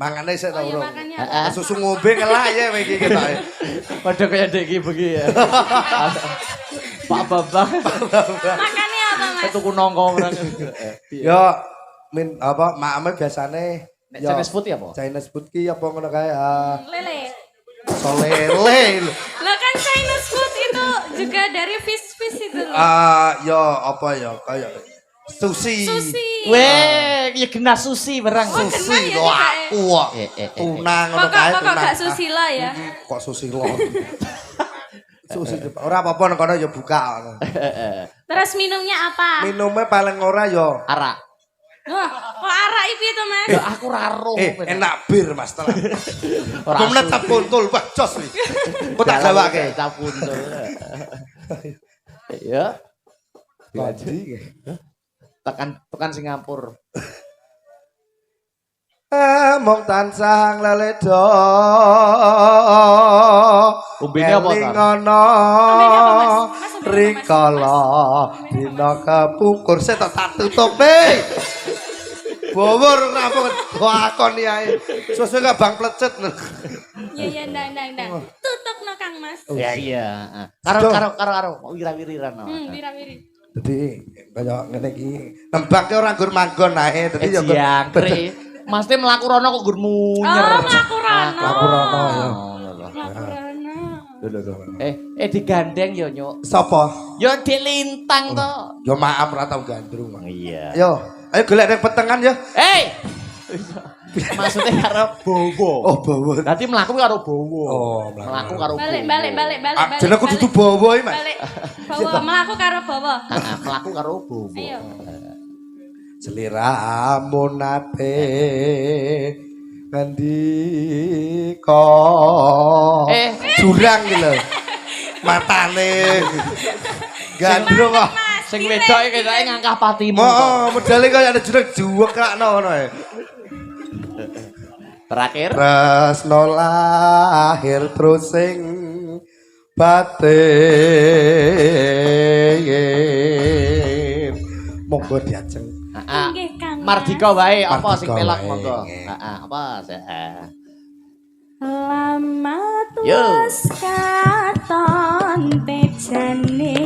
mangane sik ta Oh ya urung. makannya apa? Susu ngombe ngelak ya iki kita. Padha kaya Dek iki bengi ya. Pak Bambang. Makannya apa, Mas? Tuku nongko ora. Ya apa makame biasane Nek Chinese food ya apa? Chinese food ki apa ngono kae Lele. solele. Lah kan Chinese food itu juga dari fish itu loh. Ya apa ya kayak sushi. Sushi. Weh, ya kena sushi barang. Oh, Sushi kena ya, lho Dik, aku kok. Tuna ngono kae Pokok tuna. gak susila ya. Kok sushi lo. Sushi ora apa-apa nang kono ya buka. Terus minumnya apa? Minumnya paling ora ya Arak. Wah, kok arak itu itu, Mas? Ya aku raro. enak bir Mas tenan. Ora Kemudian asu. tak puntul, wah jos nih. Kok tak gawake. Tak puntul. Ya. Tadi. Tekan Singapura. Mong tansah leledo. Umbene apa, Tan? Ngono. Umbene apa, Mas? Mas, umbene apa, Mas? Rikala dina kepungkur saya tak tutup nih. Bobor rampung lakon ae. Susu gak bang plecet. Iya, ndang. Tutup no Kang Mas. Iya. Sedong. Karo wira-wiriran. Wiri-wiri. Jadi kaya ngene iki nembak ki ora nggur manggon ae dadi ya Jangkrik. Mesti mlaku rono kok gur munyer. Oh, mlaku rono. Mlaku rono, ya. Mlaku rono. Digandeng yo, Nyuk. sapa? Yo Dik Lintang to. Ya maaf ora tau gandrung. Iya. Ayo golek ning petengan ya. Hei. Maksudnya karo bowo. Oh, bawa. Dadi mlaku karo bowo. Oh, mlaku karo bowo. Balik. Jenengku dudu bawa iki, Mas. Balik. Bawa melaku karo bawa. Heeh, mlaku karo bowo. Ayo. Sliramu nate ngendika jurang iki lho. Matane gandrung kok. Sing wedoke ketoke ngangkah patimu. Oh, modele kaya ada jurang juwekrakno ngono ya. Terakhir. Tresno lahir terus sing batin. Monggo diajeng. Heeh. Nggih, Kang. Mardika wae apa sing Mardika pelok wae. monggo. Heeh, apa sih? Lama Yo. tuas katon tejane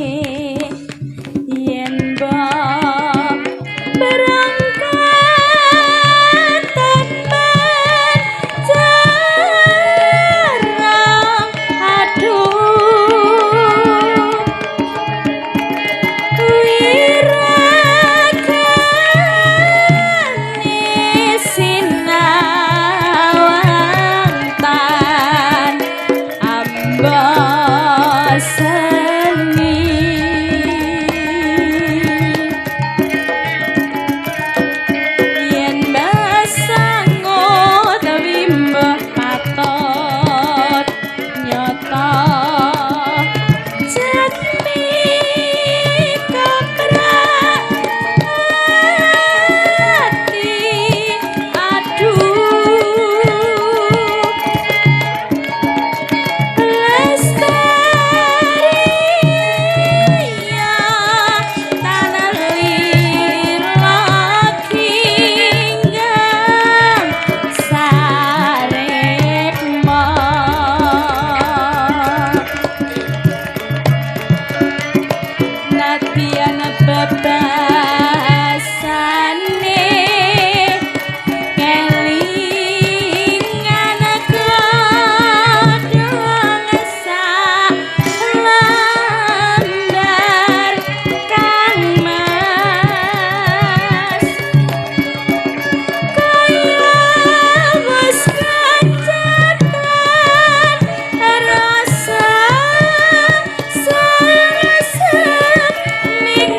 yen mbok berangkat teman jarang aduh wirakane sinawang tan ambaseni yen basango dewi mbah patot nyata jatmi kaprak ati aduh Lestariya tanah lir lakinggang sarekma Natian bebasane kelingan godhong salambar Kang Mas kaya wis kacetan rasa saresep ning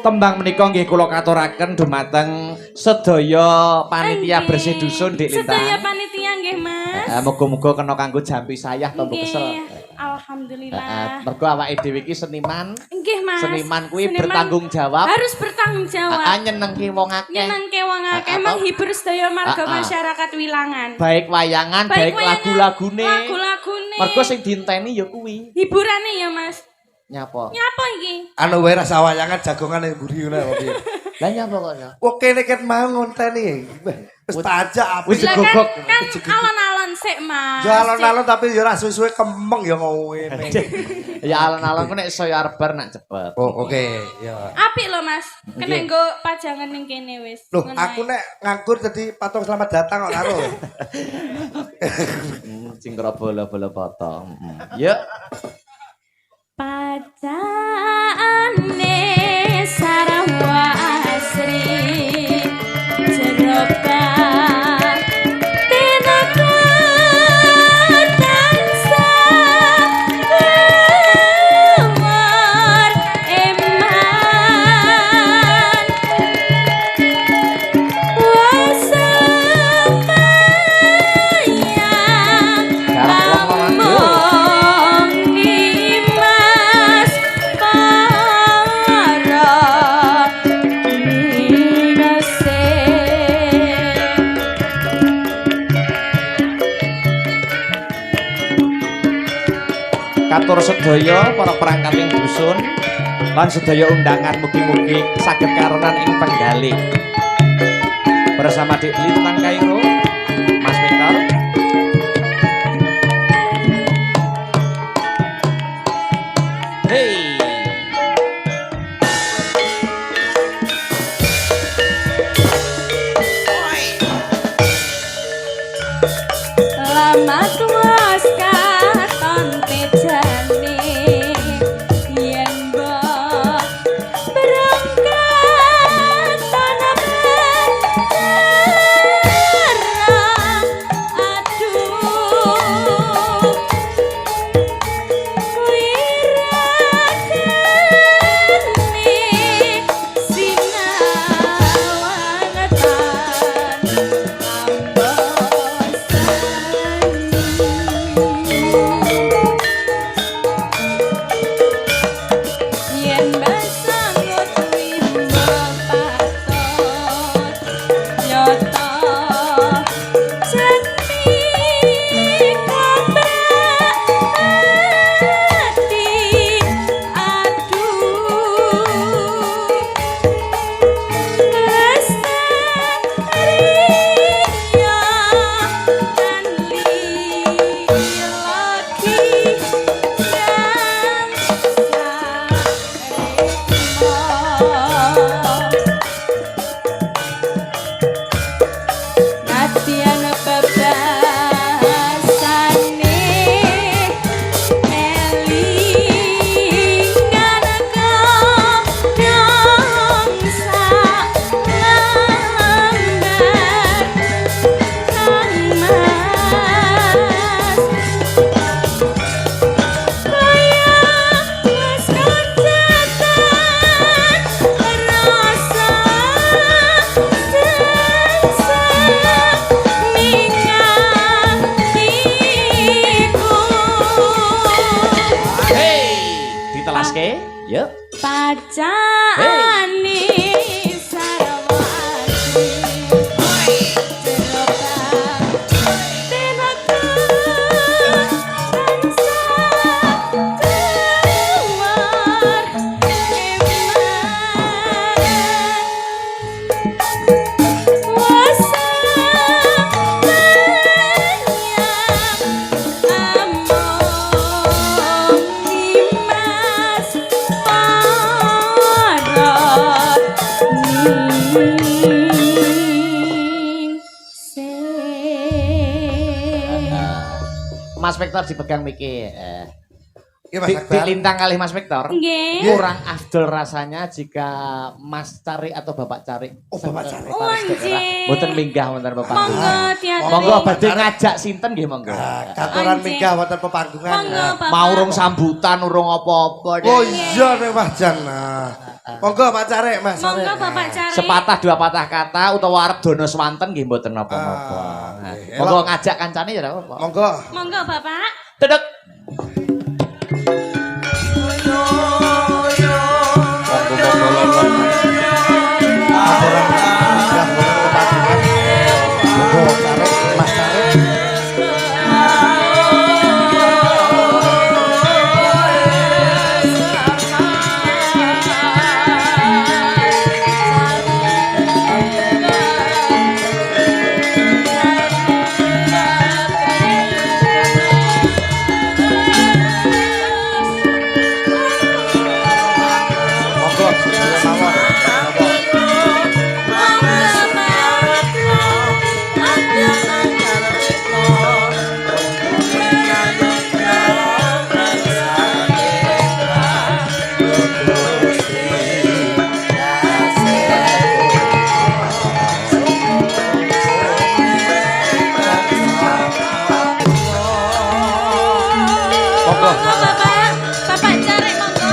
Tembang menika nggih kula katuraken dumateng sedaya panitia bersih dusun Dik sedaya Lintang. panitia nggih Mas. Muga-muga kena kanggo jampi sayah tombo Nggih, kesel. Alhamdulillah. Mergo awake dhewe iki seniman. Nggih Mas. Seniman kuwi Seniman bertanggung jawab. harus bertanggung jawab. Nyenengke wong akeh. Nyenengke wong akeh Ah, ah, menghibur sedaya marga ah, ah. masyarakat Wilangan. Baik wayangan, baik wayangan, lagu-lagune. Lagu-lagune. Mergo sing dinteni ya kuwi. hiburane ya Mas. Nyapa? Nyapa iki? Anu wae rasa wayangan jagongan yang buri ngono apa piye. Lah nyapa kok ya? Kok kene ket mau ngonteni. Wis tajak Wis apik. Lah Gogok. kan alon-alon sik Mas. Ya alon-alon tapi ya ora suwe-suwe kemeng ya ngene. Ya alon-alon ku nek saya arbar nak cepet. Oh, oke. Ya. Apik lho Mas. Kena Nggih. nggo pajangan ning kene wis. Loh, Ngono aku ae. nek nganggur jadi patung selamat datang kok karo. Sing bola-bola potong. Yuk. Pacaane sarwa asri jerobah tenaga tansah luar eman wasambayang Garap wong lanang, yuk. among Dimas para Katur sedaya para perangkating dusun lan sedaya undangan mugi-mugi saged karenan ing penggalih. Bersama Dik Lintang Kairo, Mas Victor. Hey. Lama tuas katon Mas Victor dipegang miki. Iya Mas Akbar. Dilintang kali Mas Victor. Nggih. Kurang afdol rasanya jika Mas Cari atau Bapak Cari. Oh, Bapak Cari. Oh, anjing. Mboten minggah wonten Monggo pepanggungan. hati-hati. Monggo badhe ngajak sinten nggih monggo. Katuran Anjing. minggah wonten pepanggungan. Monggo Bapak. Mau urung sambutan urung apa-apa. Oh iya nek Mas Jan. Monggo Mas Cari, Mas Cari. Monggo Bapak Cari. Sepatah dua patah kata utawa arep dono swanten nggih mboten napa-napa. Nah, nggih. Monggo ngajak kancane ya ora apa-apa. Monggo. Monggo Bapak. Dedek. Katuran minggah wonten pepanggungan. Monggo Cari, Mas Cari. Monggo sedaya mawon. Monggo. Monggo. Monggo Bapak. Bapak Cari monggo.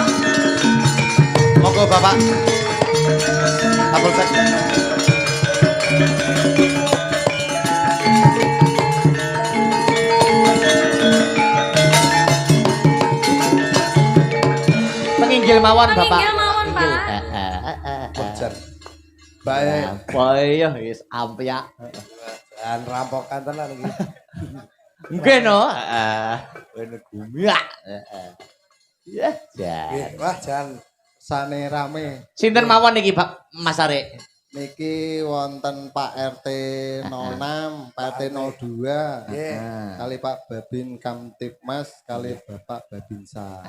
Monggo Bapak. Kapolsek. Penginggil mawon Bapak. Penginggil mawon, Pak. Bojan. Baik. Apa ya wis ampyak. Dan rampokan tenan iki. Nggih no. Wene gumiak. Ya, jan. Nggih, wah Jan sane rame. Sinten mawon niki Pak Mas Arek? Niki wonten Pak RT 06, Pak RT 02, Nggih. kali Pak Babin Kamtipmas, kali Bapak Babinsa.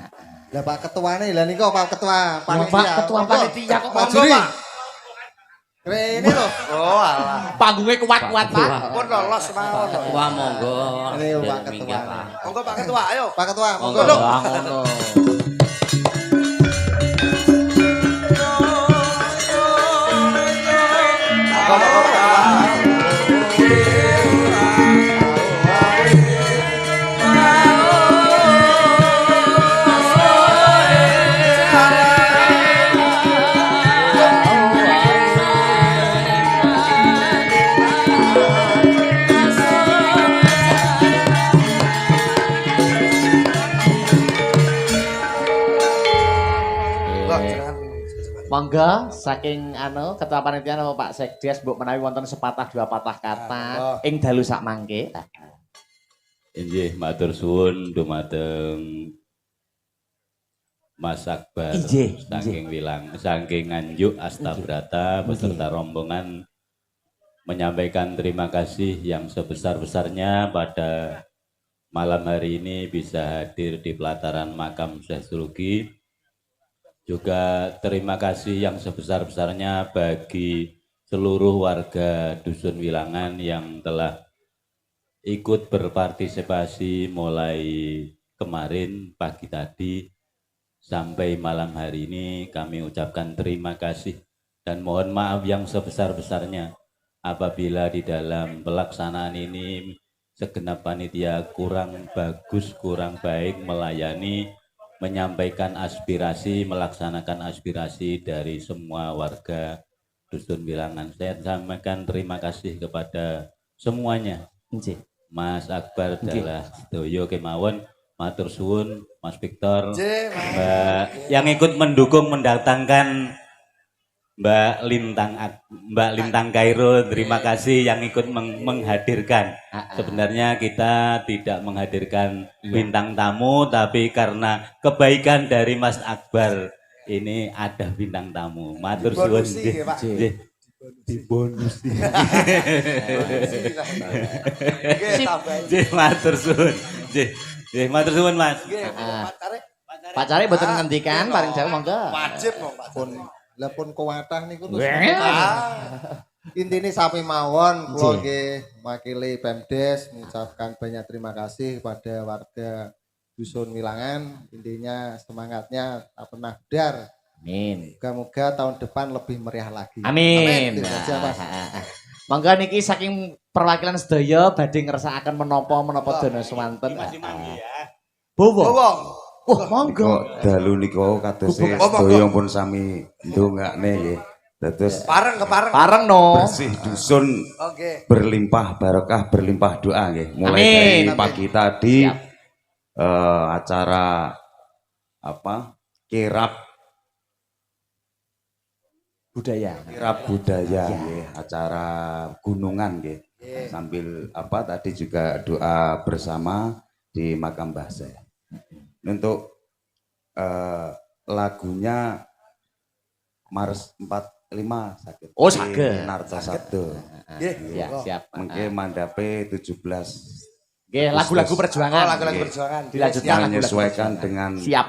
Lah Pak ketuane lah niku Pak ketua panitia. Pak ketua panitia kok Monggo Pak. Rene lho. Oh alah. Panggungnya kuat-kuat Pak. Pun lolos mawon. Wah monggo. Ini Pak ketua. Monggo Pak Ketua, ayo. Pak ketua, monggo. Monggo. ngono. Monggo Pak Ketua. Loh, jenengan. Monggo saking ketua panitia napa Pak Sekdes mbok menawi wonten sepatah dua patah kata ing dalu sak mangke. Inggih matur suwun dumateng Mas Akbar Inggih, saking Nganjuk Astabrata beserta rombongan menyampaikan terima kasih yang sebesar-besarnya pada malam hari ini bisa hadir di pelataran makam Syekh Suluki. Juga terima kasih yang sebesar-besarnya bagi seluruh warga Dusun Wilangan yang telah ikut berpartisipasi mulai kemarin pagi tadi sampai malam hari ini. Kami ucapkan terima kasih dan mohon maaf yang sebesar-besarnya apabila di dalam pelaksanaan ini segenap panitia kurang bagus, kurang baik melayani, menyampaikan aspirasi, melaksanakan aspirasi dari semua warga Dusun Wilangan. Saya sampaikan terima kasih kepada semuanya. Nggih. Mas Akbar adalah sedoyo kemawon, matur suwun Mas Victor, Nggih, Mas. Mbak yang ikut mendukung mendatangkan Mbak Lintang Kairo, terima kasih yang ikut menghadirkan. Sebenarnya kita tidak menghadirkan bintang tamu, tapi karena kebaikan dari Mas Akbar ini ada bintang tamu. Matur suwun. Dibonusi, nggih, Pak. Dibonus. Nggih, tambah. Matur suwun. Matur suwun Mas. Nggih, Pak Tarik. Pak Cari mboten ngendikan paring jauh monggo. Wajib dong Pak. Pun lah pun kuwatah niku terus. Weh. Ah. Intinya sami mawon kula nggih mewakili Pemdes mengucapkan banyak terima kasih kepada warga Dusun Wilangan. Intinya semangatnya tak pernah pudar. Amin. Moga-moga tahun depan lebih meriah lagi. Amin. Itu saja, Mas. Monggo niki saking perwakilan sedaya badhe ngersakaken menapa dana swanten. Bowo. Oh, monggo. Dalu niku kados sedaya pun sami ndongakne nggih. Dados Pareng no. bersih dusun berlimpah barokah berlimpah doa nggih. Mulai Amin. dari pagi tadi Siap. acara apa? Kirap Budaya. budaya nggih, acara gunungan nggih. Sambil apa tadi juga doa bersama di makam Mbah saya. Untuk lagunya Mars 45 sakit. Oh, saged. Narto Sabdo. Ya, siap. Mungkin mandape 17 Nggih, lagu-lagu perjuangan. Lagu-lagu perjuangan. Dilanjutkan lagu-lagu menyesuaikan perjuangan. dengan Siap.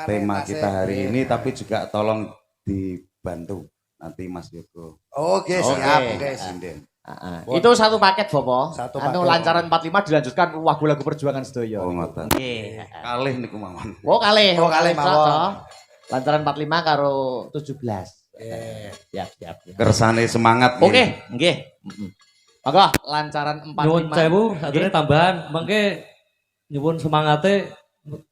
tema kita hari ini, tapi juga tolong dibantu nanti Mas Yoko. Oke, Oke. siap, guys. Sinden. Itu satu paket, Bopo. Satu Anu paket. lancaran 45 dilanjutkan lagu-lagu perjuangan sedaya. Oh ngoten. Nggih. Kalih niku mawon. Oh, kalih. Oh, kalih mawon. Lancaran 45 karo 17. Siap. Kersane semangat. Oke, nggih. Monggo lancaran 45. Nyuwun sewu, sadurunge Nggih. tambahan, mengke nyuwun semangate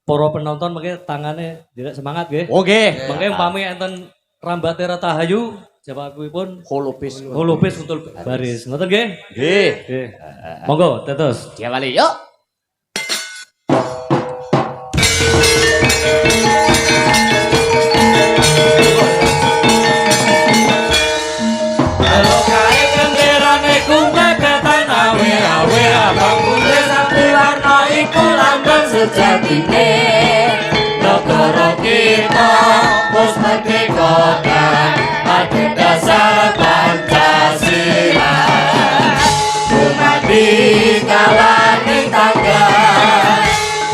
para penonton mengke tangane direk semangat nggih. Oke. Mengke umpami enten Rambate Ratahayu jawabipun Holopis. holopis untuk baris. Ngoten nggih? Nggih. Nggih. Monggo tetes. Diawali yuk. Halo kae kenderane kumpul ketan awe abang putih sapi warna iku lambang sejatine. Negara kita wis merdeka adu dasar Pancasila. Bupati kalane tangga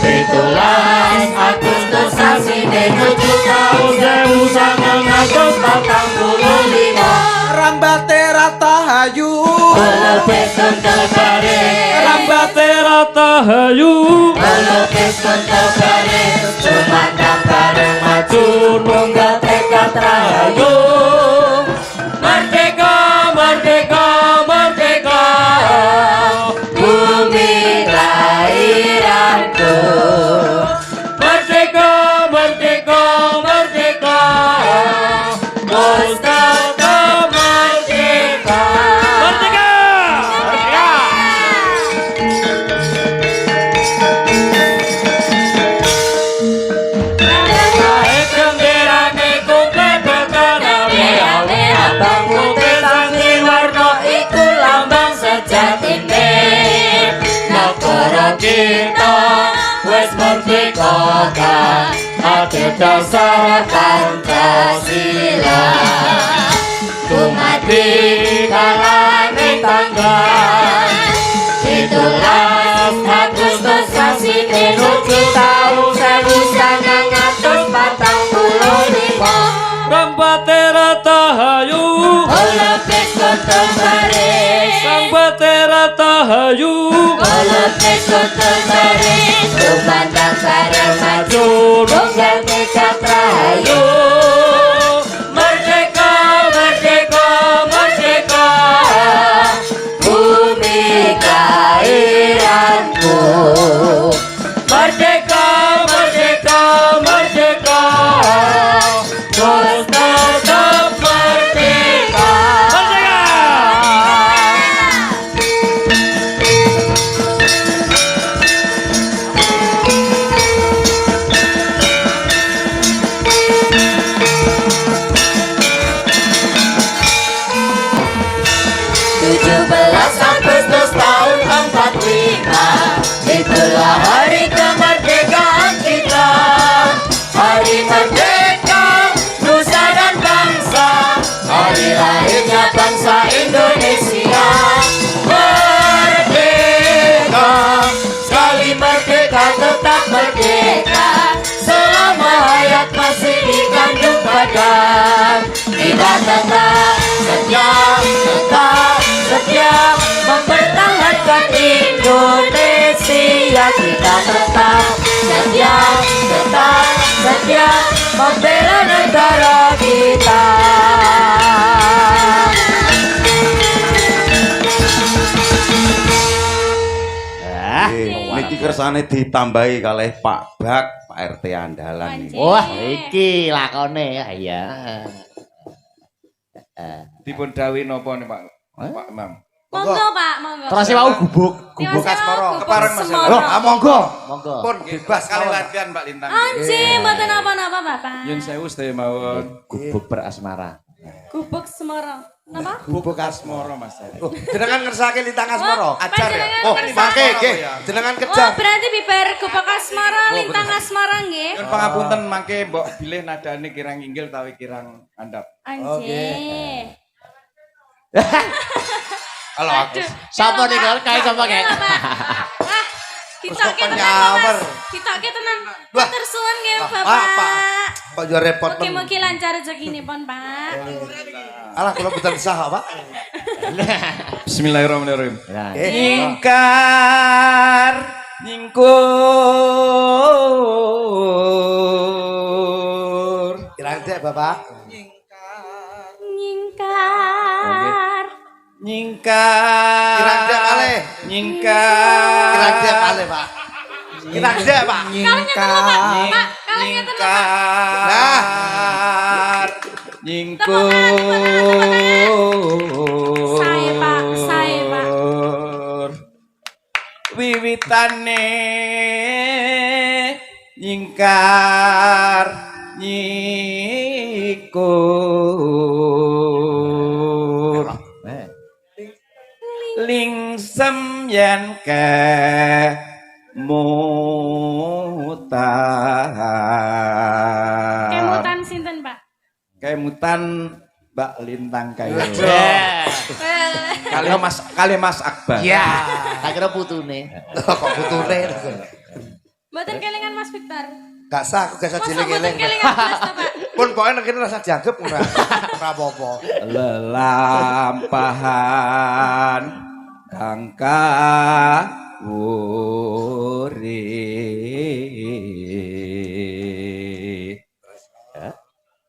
17 Agustus sasine 7 taun 1945. Rambate Ratahayu. Holopis untuk baris Rambate Ratahayu Holopis untuk baris Cumandang bareng maju Nunggal tekad rahayu Merdeka, merdeka, merdeka Bumi kelahiranku Merdeka, merdeka, merdeka Pustaka merdeka Merdeka! Merdeka! Naik genderane kumpul berkarawe abang putih sangi warna iku lambang sejatine Negara kita wis merdeka adu dasar Pancasila Dumadi kalane tanggal 17 Agustus sasine nuju taun 1945 Rambate Ratahayu Holopis untuk baris Rambate Ratahayu Holopis untuk baris Kumandang bareng maju Nunggal tekad rahayu Merdeka, merdeka, merdeka Bumi kelahiranku Merdeka, merdeka, merdeka Terus tetap merdeka Merdeka! Agustus tahun 45 Itulah hari kemerdekaan kita Hari merdeka Nusa dan bangsa Hari lahirnya bangsa Indonesia Merdeka Sekali merdeka tetap merdeka Selama hayat masih dikandung badan Kita tetap setia tetap setia, tetap setia membela negara kita. Niki kersane ditambahi kalih Pak Bak, Pak RT andalan iki. Wah, iki lakone ya. Dipun dawuhi napa nih Pak? Pak Imam. Monggo Pak, monggo. Terus wau gubuk Asmara. Kepareng Mas. Loh, monggo. Monggo. Pun bebas Kali mawon. latihan Pak Lintang. Anjing, mboten apa-apa Bapak. Yun sewu sedaya mawon. Gubuk berasmara. Gubuk Semarang. Napa? Bubuk asmara Mas. Oh, jenengan ngersake Lintang Asmara. Ajar ya? Oh, mangke nggih. Jenengan Oh, kejam. berarti bibar Gubuk Asmara, Lintang Asmara nggih. Yun pangapunten mangke mbok bilih nadane kirang inggil tawi kirang andap. Anjing. Halo aku. Sapa nih kal kae sapa kae? Ditoke tenan penyawer. Mas. Ditoke tenan. Wah. Matur suwun nggih Wah, Bapak. Pak. Kok yo repot men. Mugi-mugi lancar rezekinipun Pak. Alah kula mboten sah, Pak. Bismillahirrahmanirrahim. Nah, Nyingkar nyingkur. Kirang dek, Bapak. Nyingkar. Nyingkar. Kirang dek kalih. Nyingkar. Kirang dek kalih, Pak. Kirang dek, Pak. Pak, kalau ngeten lho, Pak. Nyingkar. Nyingkur. Sae, Pak, sae, Pak. Wiwitane nyingkar nyikur. Lingsem yen kemutan. Kemutan sinten, Pak? Kemutan Mbak Lintang kayu. Eh, Kali Mas Akbar. ya, tak kira putune. Kok putune. Mboten kelingan Mas Victor. Gak sah, aku gak sah Masa cilik mboten eling. kelingan Mas ta, Pak? Pun pokoknya nek rasa dianggep ora apa-apa. Lelampahan kangka wuri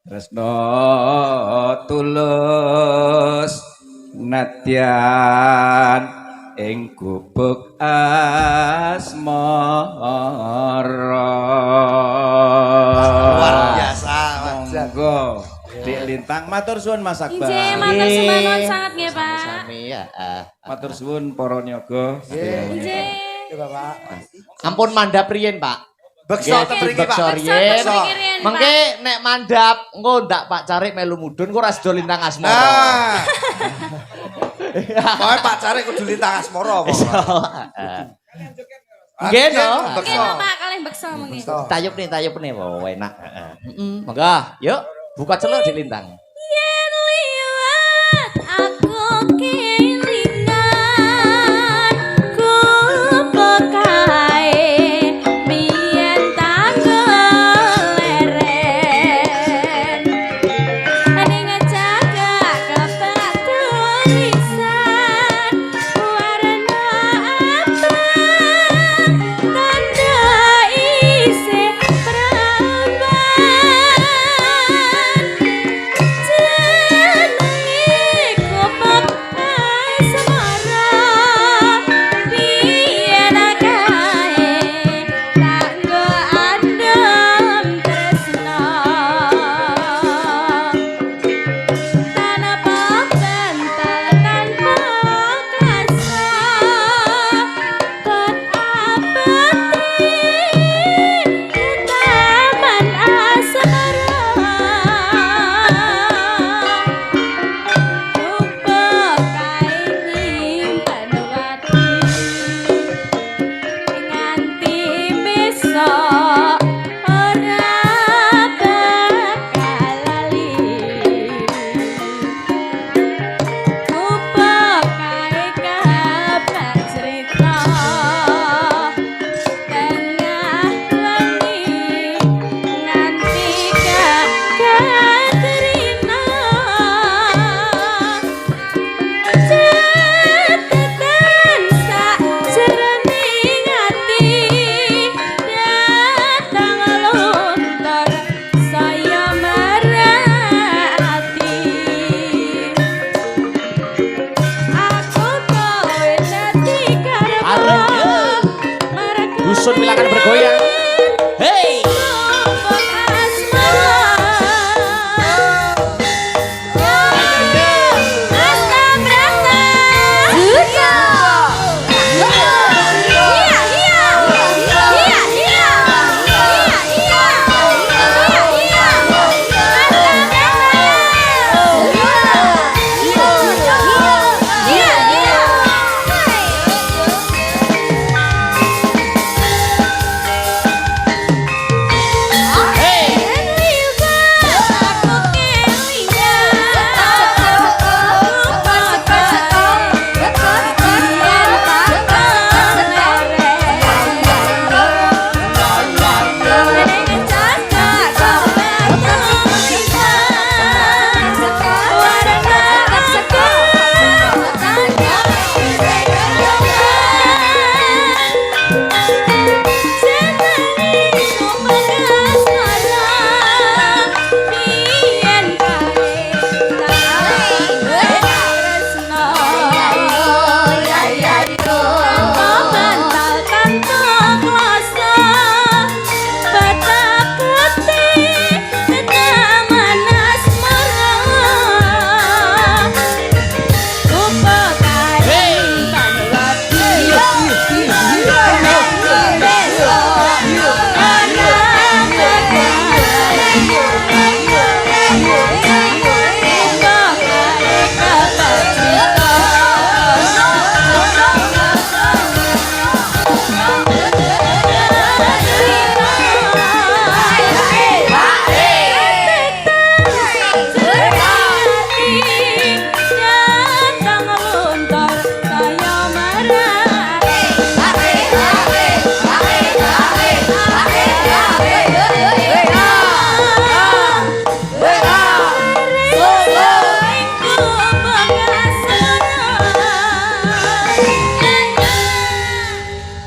tresno tulus nadyan ing gubuk asmara. Luar biasa, Mas. Monggo Dik Lintang matur suwun Mas Akbar. Injih, matur suwun sangat nggih, Pak. Sami ya. Matur suwun para nyaga. Injih. Ya, Bapak. Ampun mandap riyen, Pak. Bekso Nggih, tepriki, Pak. bekso riyen. Bekso riyen, Pak. Mengke nek mandap engko ndak Pak Carik melu mudhun kok ora sedo Lintang Asmara. Nah. Pokoknya Pak Carik kudu Lintang Asmara apa, Pak? Nggih no. Oke, Bekso. Bapak kalih beksa mungkin. Tayup nih, wah enak. Monggo, yuk buka celuk di Lintang. Yen liwat aku kelingan gubuk kae biyen tanggul leren ning jaga kepetulisan warna abang tanda isih pramban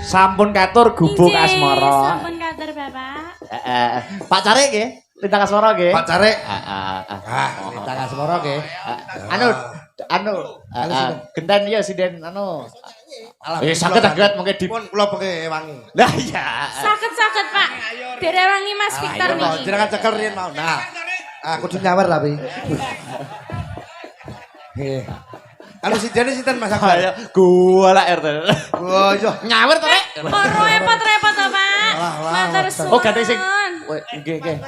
Sampun katur gubuk Injih, asmara. Sampun katur Bapak. Pak Cari nggih, Lintang Asmara nggih. Pak Cari. Lintang Asmara nggih. Genten ya sinden saged mungkin di pun kula pengke wangi. Lah iya. Sakit Pak. Direwangi Mas Victor niki. Jenengan cekel riyen mau. Nah. Kudu nyawar tapi. Nggih. Anu sidene sinten Mas Akbar? Ayo gua lah RT. Oh iya. Nyawer to rek. Oh repot-repot to Pak. Matur suwun. Oh ganti sing. Nggih.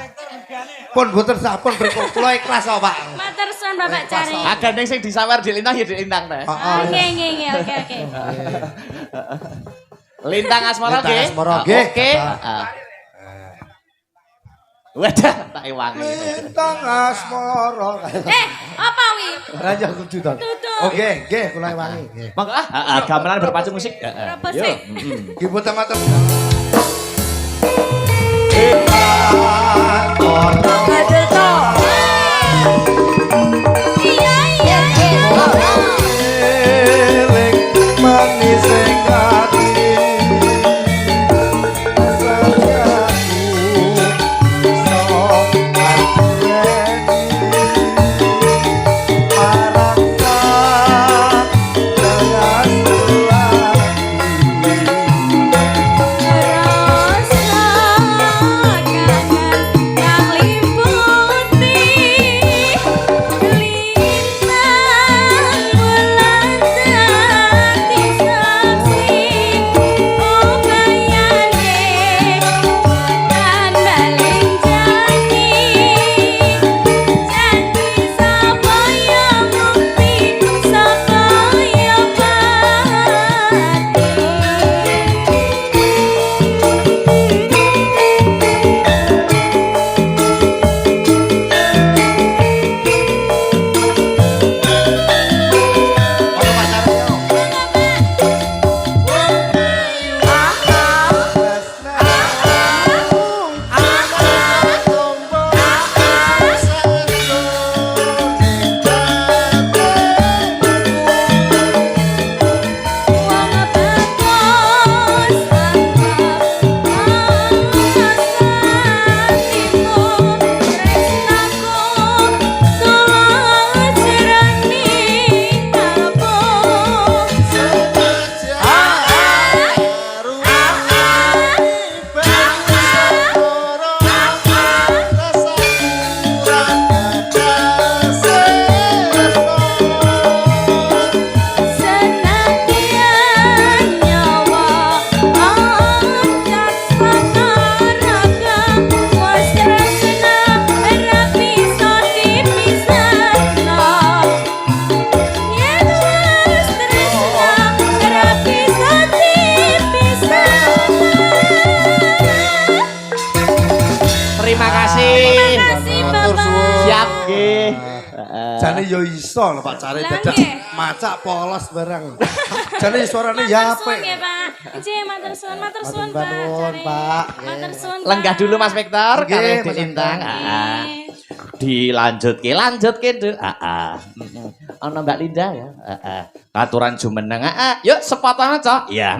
Pun boten sampun kula ikhlas kok Pak. Matur suwun Bapak Cari. Gandeng sing disawer di Lintang ya di Lintang teh. Nggih, oke. Lintang Asmara nggih. Oke. Wadah tak wangi. Lintang Asmara. Apa wi? Raja kudu to. Oke, nggih kula wangi. Nggih. Monggo gamelan berpacu musik. Apa Yo. sih? Nggih boten matur. Betul to. Iya. Manis sekali. Jane yo iso lho Pak Cari dadak macak polos barang. Jane suarane ya apik. Nggih, Pak. Nggih, matur suwun, Pak. Pak. Matur suwun. Lenggah dulu Mas Victor, Nggih, kare Mas Lintang. Dilanjutke. Ana Mbak Linda ya. Aturan jumeneng. Yuk sepotong aja. Ya,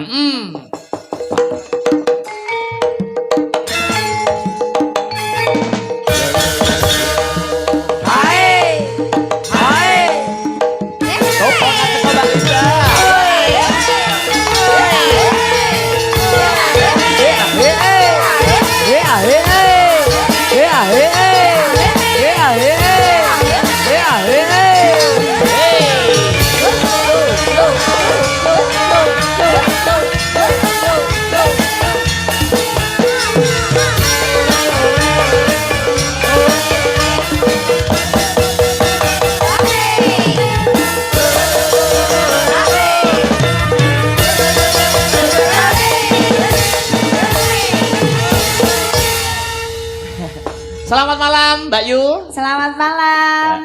Selamat malam Mbak Yu. Selamat malam.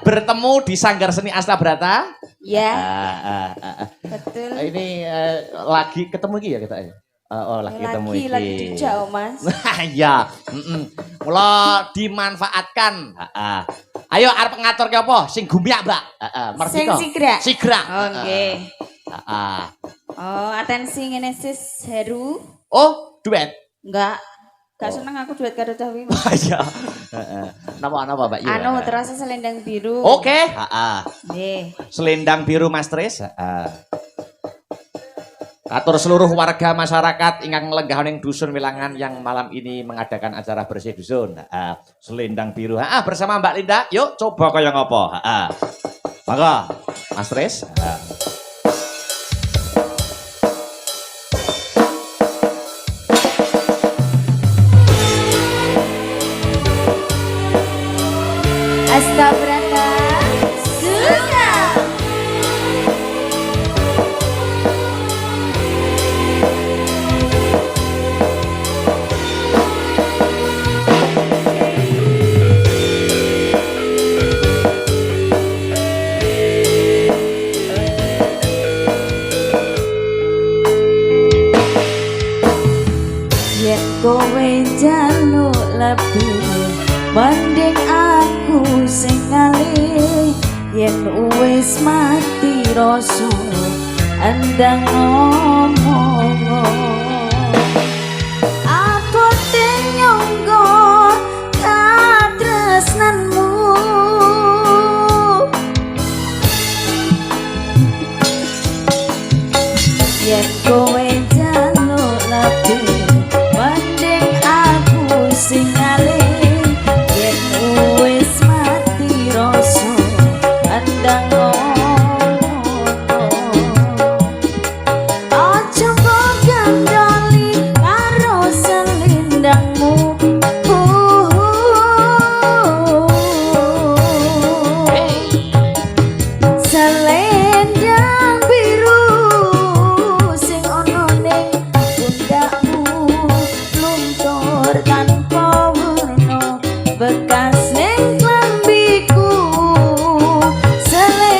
Bertemu di Sanggar Seni Astabrata. Ya. Betul. Ini lagi ketemu iki ya kita ya. Lagi ketemu iki. Lagi dijauh Mas. Ya. Mula dimanfaatkan. Ayo arep ngatur ke apa? Sing gumiak, Mbak. Sing sigra. Sigra. Oke. Oh, atensi ngene sis Heru. Oh, duet. Enggak. Gak seneng aku duet karo cah wi. Iya. Heeh. Napa Mbak Yu? Anu terasa selendang biru. Oke, heeh. Nggih. Selendang biru Mas Tris. Heeh. Atur seluruh warga masyarakat ingkang lenggah ning dusun Wilangan yang malam ini mengadakan acara bersih dusun. Heeh. Selendang biru. Heeh, bersama Mbak Linda. Yuk coba kaya ngopo. Heeh. Monggo, Mas Tris. Heeh. Astabrata suka. Yen kowe jaluk lebih banding aku sing ngalih, yen wis mati rasa andang ngomong apa nyonggo katresnanmu. Yen kowe jaluk lebih banding aku sing ngalih, yen wis mati rasa andang ngomong aja kok gandoli karo selendangmu. Selendang biru sing ono ning pundakmu luntur tanpa warna bekas ning klambiku. Selendang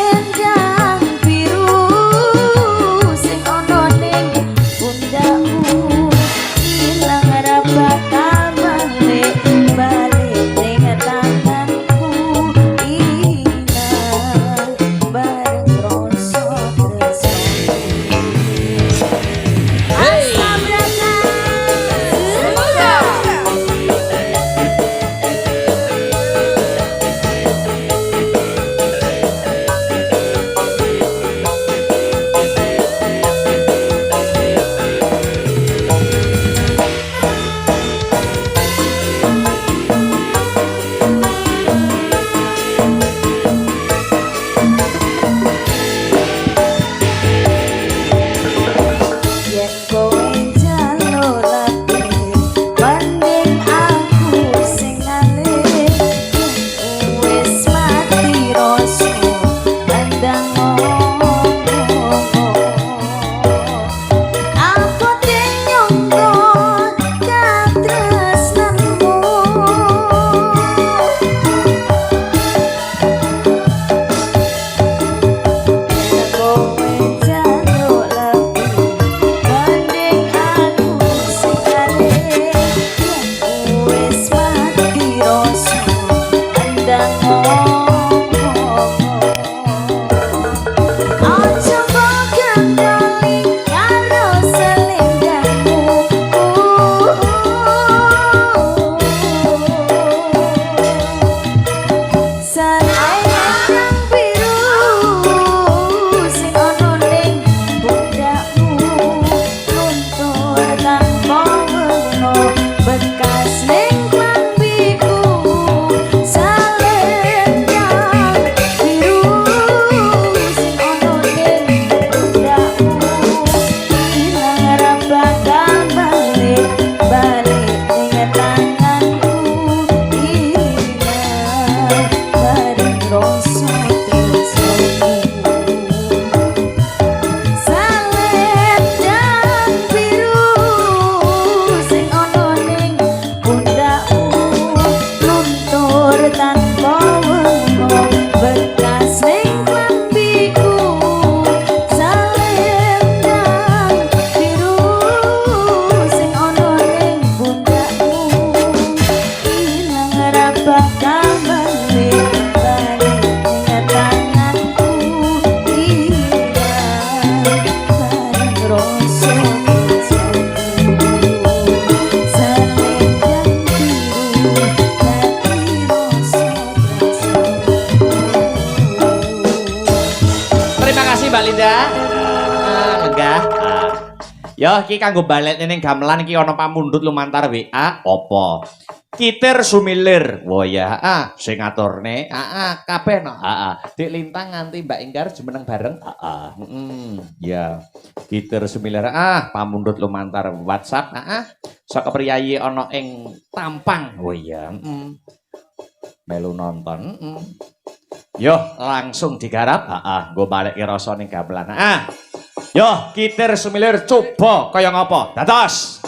Mbak Linda. Enggak. Yo iki kanggo balik ning gamelan iki ana pamundhut lumantar WA apa? Kitir Sumilir. Wah ya, sing ngaturne. Kabeh no. Dik Lintang nganti Mbak Ingkar jumeneng bareng. Ya. Kitir Sumilir. Pamundhut lumantar WhatsApp. Saka priyayi ana ing Tampang. Oh iya, melu nonton. Yo, langsung digarap. Nggo balik rasa ning gamelan. Yo, Kitir Sumilir coba kaya ngapa? Dados.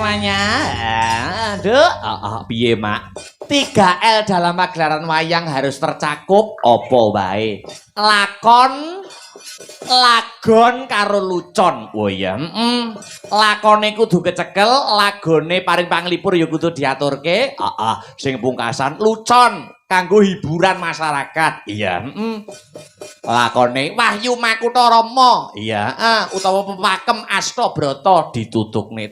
semuanya. Aduh, piye mak? 3L dalam pagelaran wayang harus tercakup opo bae. Lakon, lagon karo lucon. Oh iya, lakone kudu kecekel, lagone paring panglipur ya kudu diaturke. Sing pungkasan lucon kanggo hiburan masyarakat. Iya, lakone Wahyu Makutha Rama. Iya, utawa Pepakem Astabrata tutukne.